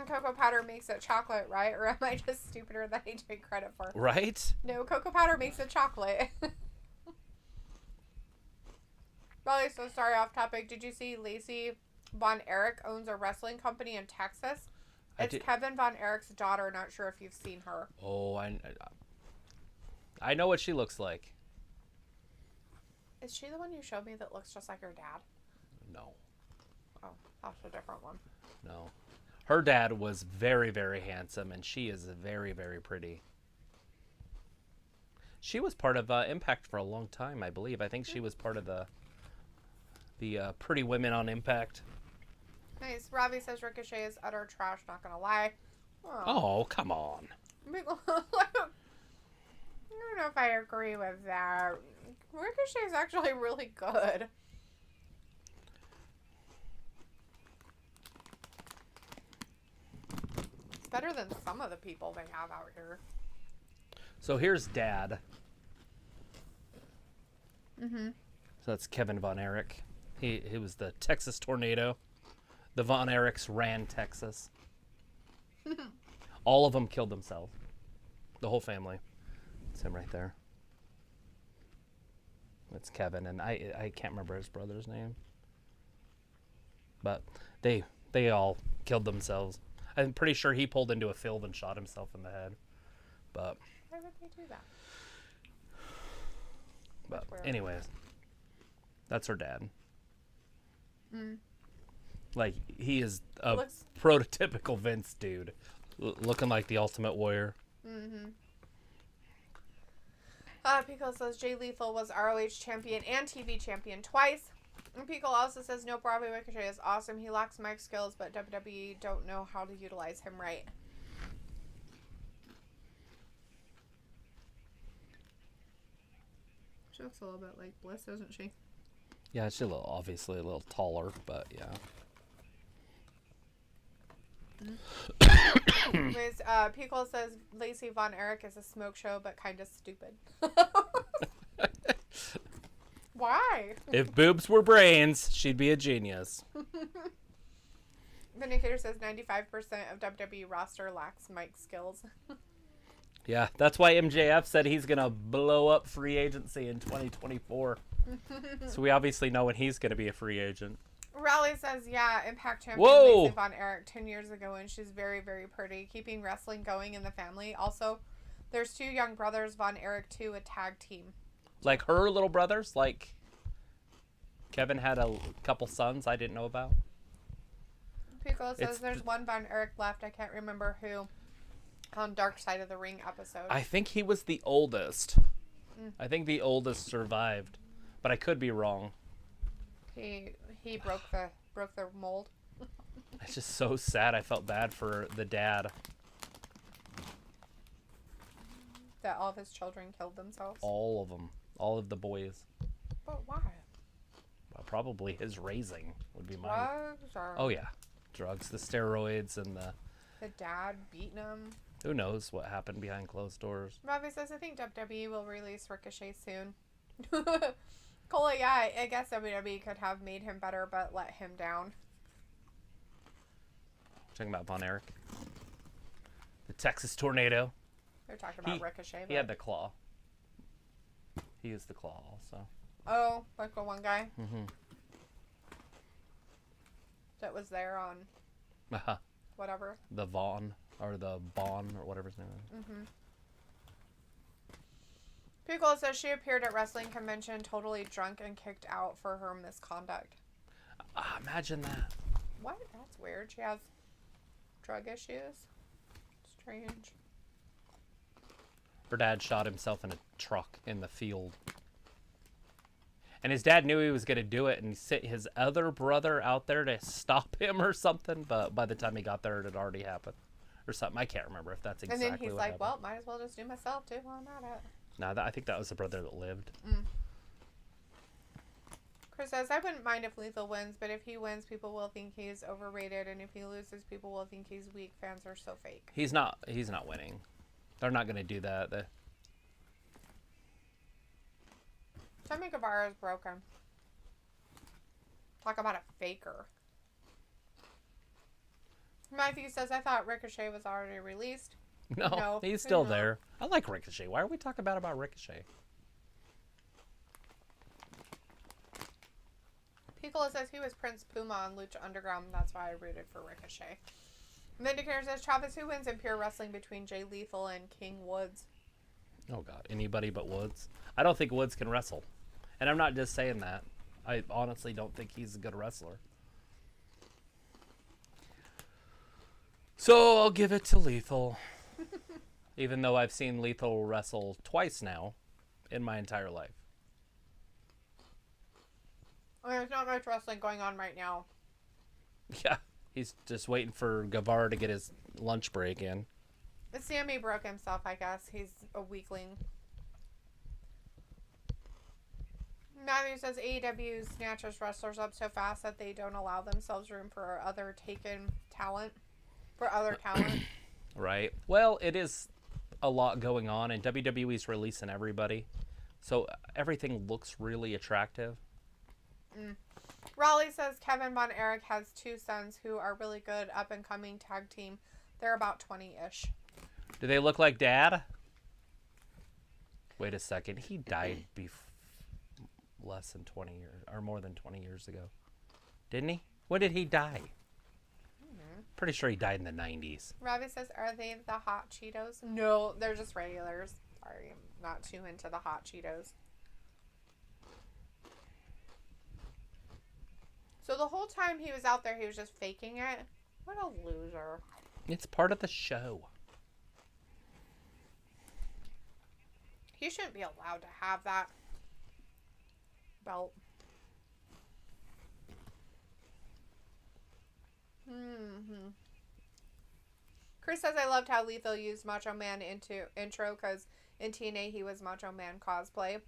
cocoa powder makes it chocolate, right? Or am I just stupider than I take credit for? Right? No, cocoa powder makes it chocolate. Probably so sorry, off topic. Did you see Lacey Von Erich owns a wrestling company in Texas? It's Kevin Von Erich's daughter. Not sure if you've seen her. Oh, I know what she looks like. Is she the one you showed me that looks just like her dad? No. Oh, that's a different one. No. Her dad was very, very handsome, and she is very, very pretty. She was part of Impact for a long time, I believe. I think she was part of the Pretty Women on Impact. Nice. Robbie says Ricochet is utter trash, not gonna lie. Oh, come on. I don't know if I agree with that. Ricochet is actually really good. It's better than some of the people they have out here. So here's Dad. Mm-hmm. So that's Kevin Von Erich. He was the Texas Tornado. The Von Erichs ran Texas. All of them killed themselves. The whole family. It's him right there. That's Kevin, and I can't remember his brother's name. But they all killed themselves. I'm pretty sure he pulled into a field and shot himself in the head. But why would they do that? But anyways, that's her dad. Like, he is a prototypical Vince dude, looking like the Ultimate Warrior. Pico says Jay Lethal was ROH champion and TV champion twice. And Pico also says no, Broadway Ricochet is awesome. He lacks mic skills, but WWE don't know how to utilize him right. She looks a little bit like Bliss, doesn't she? Yeah, she's obviously a little taller, but yeah. Anyways, Pico says Lacey Von Erich is a smoke show, but kind of stupid. Why? If boobs were brains, she'd be a genius. Vindicator says 95% of WWE roster lacks mic skills. Yeah, that's why MJF said he's going to blow up free agency in 2024. So we obviously know when he's going to be a free agent. Raleigh says, yeah, Impact champion Whoa! Lacey Von Erich 10 years ago, and she's very, very pretty. Keeping wrestling going in the family. Also, there's 2 young brothers, Von Erich 2, a tag team. Like her little brothers? Like Kevin had a couple sons I didn't know about? Pico says there's one Von Erich left. I can't remember who. On Dark Side of the Ring episode. I think he was the oldest. I think the oldest survived, but I could be wrong. He broke the mold. It's just so sad. I felt bad for the dad. That all of his children killed themselves. All of them. All of the boys. But why? Well, probably his raising would be mine. Drugs or Oh yeah, drugs, the steroids, and the dad beating him. Who knows what happened behind closed doors. Robbie says, I think WWE will release Ricochet soon. Cola, yeah, I guess WWE could have made him better, but let him down. Talking about Von Erich. The Texas Tornado. They're talking about Ricochet. He had the claw. He used the claw also. Oh, like the one guy? Mm-hmm. That was there on whatever. The Vaughn. Or the Vaughn, or whatever his name is. Mm-hmm. Pickle says she appeared at wrestling convention totally drunk and kicked out for her misconduct. Imagine that. What? That's weird. She has drug issues. Strange. Her dad shot himself in a truck in the field. And his dad knew he was going to do it, and he sent his other brother out there to stop him or something, but by the time he got there, it had already happened. Or something. I can't remember if that's exactly what happened. And then he's like, well, might as well just do myself, too, while I'm at it. No, I think that was the brother that lived. Chris says, I wouldn't mind if Lethal wins, but if he wins, people will think he's overrated, and if he loses, people will think he's weak. Fans are so fake. He's not winning. They're not going to do that. Sammy Guevara is broken. Talk about a faker. Matthew says, I thought Ricochet was already released. No, he's still there. I like Ricochet. Why are we talking about Ricochet? Piccolo says he was Prince Puma on Lucha Underground. That's why I rooted for Ricochet. Vindicator says, Travis, who wins in pure wrestling between Jay Lethal and King Woods? Oh, God. Anybody but Woods. I don't think Woods can wrestle. And I'm not just saying that. I honestly don't think he's a good wrestler. So I'll give it to Lethal. Even though I've seen Lethal wrestle twice now in my entire life. There's not much wrestling going on right now. Yeah, he's just waiting for Guevara to get his lunch break in. Sammy broke himself, I guess. He's a weakling. Matthew says AEW snatches wrestlers up so fast that they don't allow themselves room for other talent. Right. Well, it is a lot going on, and WWE's releasing everybody. So everything looks really attractive. Raleigh says Kevin Von Erich has two sons who are really good up-and-coming tag team. They're about 20-ish. Do they look like Dad? Wait a second. He died less than 20 years, or more than 20 years ago. Didn't he? When did he die? Pretty sure he died in the 90s. Robbie says, are they the hot Cheetos? No, they're just regulars. Sorry, I'm not too into the hot Cheetos. So the whole time he was out there, he was just faking it? What a loser. It's part of the show. He shouldn't be allowed to have that belt. Chris says, I loved how Lethal used Macho Man intro because in TNA he was Macho Man cosplay.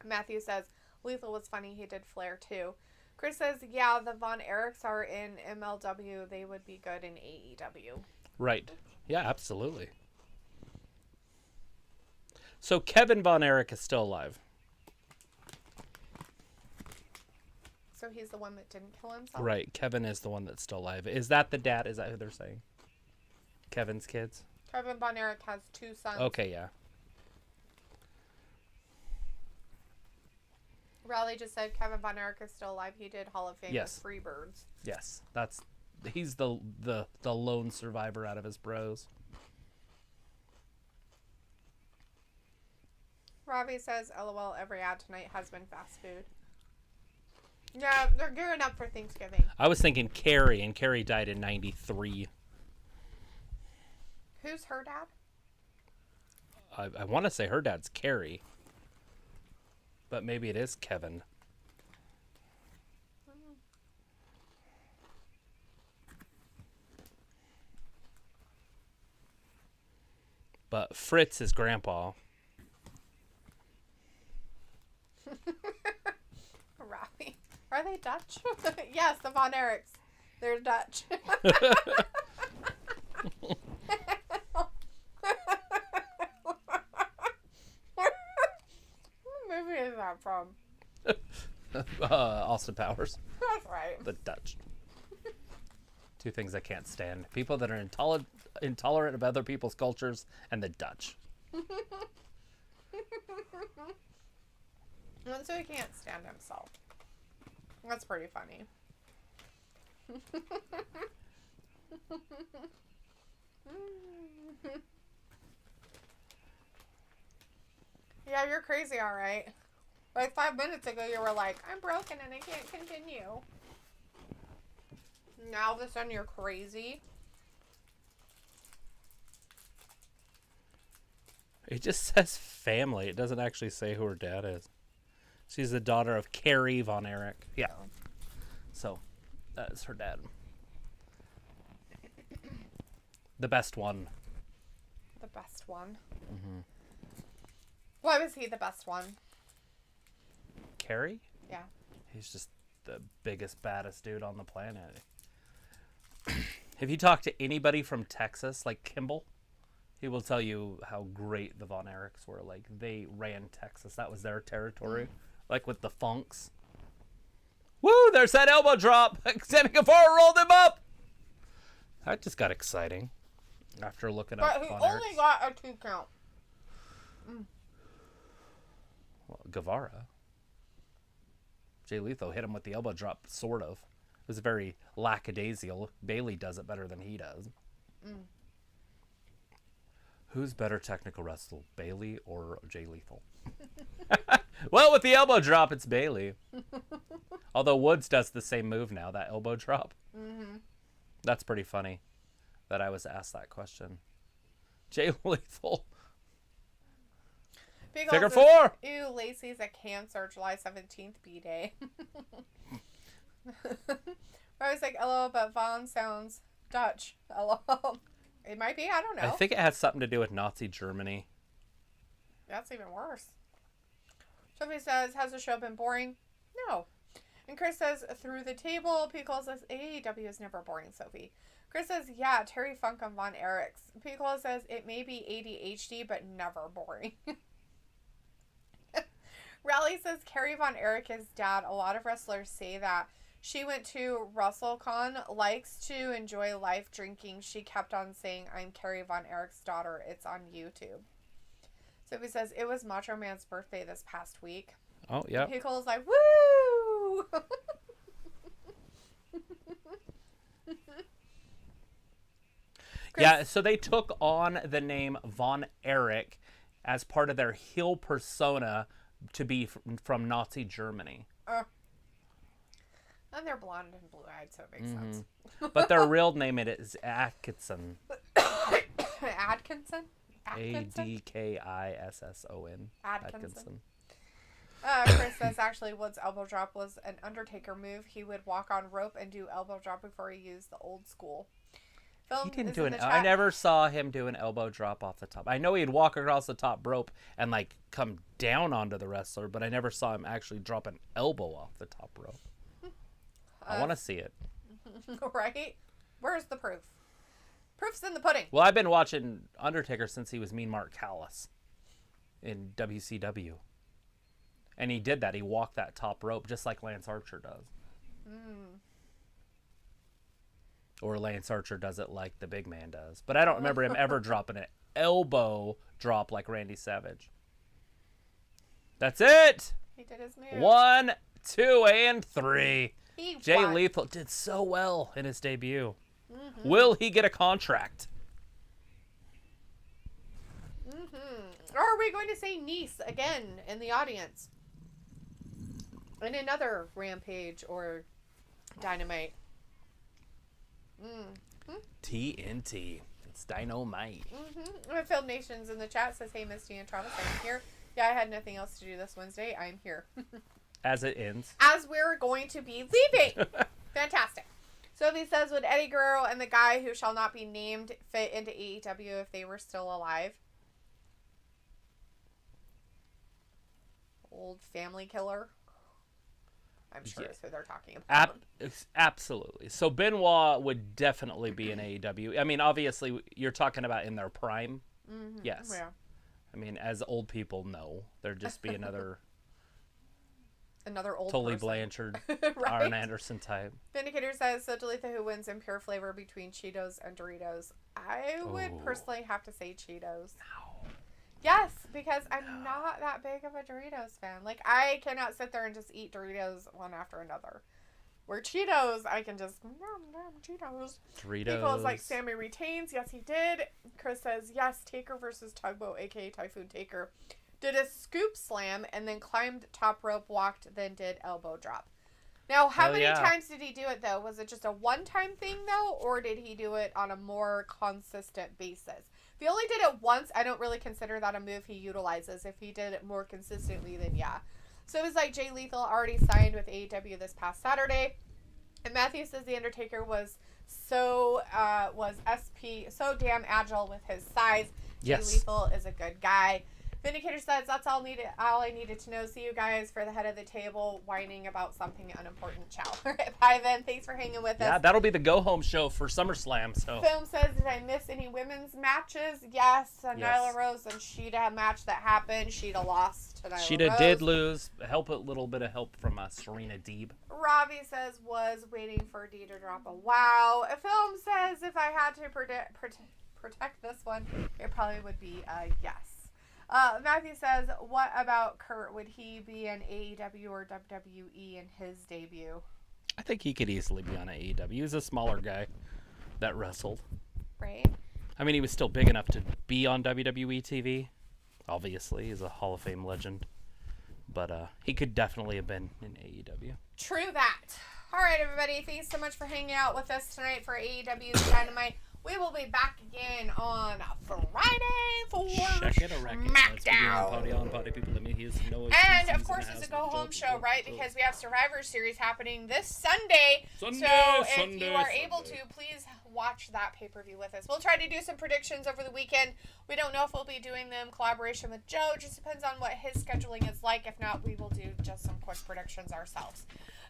Matthew says, Lethal was funny. He did Flair too. Chris says, yeah, the Von Erichs are in MLW. They would be good in AEW. Right. Yeah, absolutely. So Kevin Von Erich is still alive. So he's the one that didn't kill himself? Right. Kevin is the one that's still alive. Is that the dad? Is that who they're saying? Kevin's kids? Kevin Von Erich has two sons. Okay, yeah. Raleigh just said Kevin Von Erich is still alive. He did Hall of Fame with Freebirds. Yes. He's the lone survivor out of his bros. Robbie says, LOL, every ad tonight has been fast food. Yeah, they're gearing up for Thanksgiving. I was thinking Carrie, and Carrie died in 93. Who's her dad? I want to say her dad's Carrie. But maybe it is Kevin. But Fritz is grandpa. Robbie. Are they Dutch? Yes, the Von Erichs. They're Dutch. What movie is that from? Austin Powers. That's right. The Dutch. Two things I can't stand. People that are intolerant of other people's cultures, and the Dutch. And so he can't stand himself. That's pretty funny. Yeah, you're crazy, all right. Like 5 minutes ago, you were like, I'm broken and I can't continue. Now all of a sudden you're crazy. It just says family. It doesn't actually say who her dad is. She's the daughter of Carrie Von Erich. Yeah. So, that is her dad. The best one. The best one. Why was he the best one? Kerry? Yeah. He's just the biggest, baddest dude on the planet. If you talk to anybody from Texas, like Kimball, he will tell you how great the Von Erichs were. Like, they ran Texas. That was their territory. Like with the Funks. Woo! There's that elbow drop. Sammy Guevara rolled him up. That just got exciting after looking up But he Von only Erichs. got a 2 count. Well, Guevara. Jay Lethal hit him with the elbow drop, sort of. It was very lackadaisical. Bailey does it better than he does. Who's better technical wrestler, Bailey or Jay Lethal? Well, with the elbow drop, it's Bailey. Although Woods does the same move now, that elbow drop. That's pretty funny that I was asked that question. Jay Lethal. Figure 4! Ew, Lacey's a Cancer, July 17th B-Day. I was like, LOL, but Von sounds Dutch. LOL. It might be, I don't know. I think it has something to do with Nazi Germany. That's even worse. Sophie says, has the show been boring? No. And Chris says, through the table. Pickle says, AEW is never boring, Sophie. Chris says, yeah, Terry Funk on Von Erichs. Pickle says, it may be ADHD, but never boring. Raleigh says, Carrie Von Erich is dad. A lot of wrestlers say that. She went to WrestleCon, likes to enjoy life drinking. She kept on saying, I'm Carrie Von Erich's daughter. It's on YouTube. Sophie says, it was Macho Man's birthday this past week. Oh, yeah. Pickle's like, woo! Yeah, so they took on the name Von Erich as part of their heel persona to be from Nazi Germany. And they're blonde and blue-eyed, so it makes sense. But their real name is Atkinson. Atkinson? Adkisson. Atkinson. Chris says, actually, Wood's elbow drop was an Undertaker move. He would walk on rope and do elbow drop before he used the old school. He didn't do I never saw him do an elbow drop off the top. I know he'd walk across the top rope and, like, come down onto the wrestler, but I never saw him actually drop an elbow off the top rope. I want to see it. Right? Where's the proof? Proof's in the pudding. Well, I've been watching Undertaker since he was Mean Mark Callis in WCW. And he did that. He walked that top rope just like Lance Archer does. Or Lance Archer does it like the big man does. But I don't remember him ever dropping an elbow drop like Randy Savage. That's it. He did his move. 1, 2, and 3. Jay won. Lethal did so well in his debut. Will he get a contract? Or are we going to say niece again in the audience? In another Rampage or Dynamite? TNT. It's Dynamite. Film Nations in the chat says, hey, Misty and Travis, I'm here. Yeah, I had nothing else to do this Wednesday. I'm here. As it ends. As we're going to be leaving. Fantastic. Sophie says, would Eddie Guerrero and the guy who shall not be named fit into AEW if they were still alive? Old family killer. I'm sure is who they're talking about. Absolutely. So Benoit would definitely be in AEW. I mean, obviously, you're talking about in their prime. Yes. Yeah. I mean, as old people know, there'd just be another old Tully person. Blanchard, Right? Arn Anderson type. Vindicator says, so Dalethea, who wins in pure flavor between Cheetos and Doritos? I would personally have to say Cheetos. No. Yes, because I'm not that big of a Doritos fan. Like, I cannot sit there and just eat Doritos one after another. Where Cheetos, I can just, Cheetos. Doritos. People's like, Sammy retains. Yes, he did. Chris says, yes, Taker versus Tugboat, a.k.a. Typhoon Taker. Did a scoop slam and then climbed top rope, walked, then did elbow drop. Now, how many times did he do it, though? Was it just a one-time thing, though? Or did he do it on a more consistent basis? If he only did it once, I don't really consider that a move he utilizes. If he did it more consistently, then yeah. So it was like Jay Lethal already signed with AEW this past Saturday. And Matthew says The Undertaker was so damn agile with his size. Yes. Jay Lethal is a good guy. Vindicator says, that's all I needed to know. See you guys for the head of the table whining about something unimportant. Ciao. All right, bye, Vin. Thanks for hanging with us. Yeah, that'll be the go-home show for SummerSlam. So. Film says, did I miss any women's matches? Yes. Nyla Rose and Sheeta match that happened. Sheeta lost to Nyla Rose. Sheeta did lose. A little bit of help from Serena Deeb. Robbie says, was waiting for D to drop a wow. Film says, if I had to protect this one, it probably would be a yes. Matthew says, what about Kurt? Would he be an AEW or WWE in his debut? I think he could easily be on AEW. He's a smaller guy that wrestled. Right. I mean, he was still big enough to be on WWE TV. Obviously, he's a Hall of Fame legend. But he could definitely have been in AEW. True that. All right, everybody. Thanks so much for hanging out with us tonight for AEW's Dynamite. We will be back again on Friday for SmackDown. And, of course, it's a go-home show, right? Because we have Survivor Series happening this Sunday. So if you are able to, please watch that pay-per-view with us. We'll try to do some predictions over the weekend. We don't know if we'll be doing them in collaboration with Joe. It just depends on what his scheduling is like. If not, we will do just some quick predictions ourselves.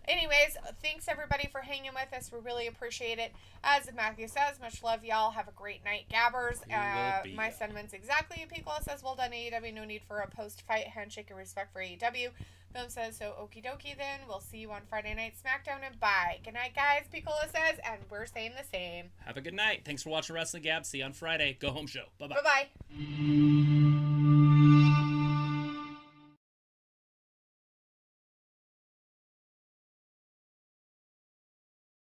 Anyways, thanks everybody for hanging with us. We really appreciate it. As Matthew says, much love, y'all. Have a great night, Gabbers. My sentiments exactly. Piccolo says, well done, AEW. No need for a post-fight handshake and respect for AEW. Film says, so okie dokie then. We'll see you on Friday Night SmackDown and bye. Good night, guys, Piccolo says, and we're saying the same. Have a good night. Thanks for watching Wrestling Gab. See you on Friday. Go home show. Bye-bye. Bye-bye.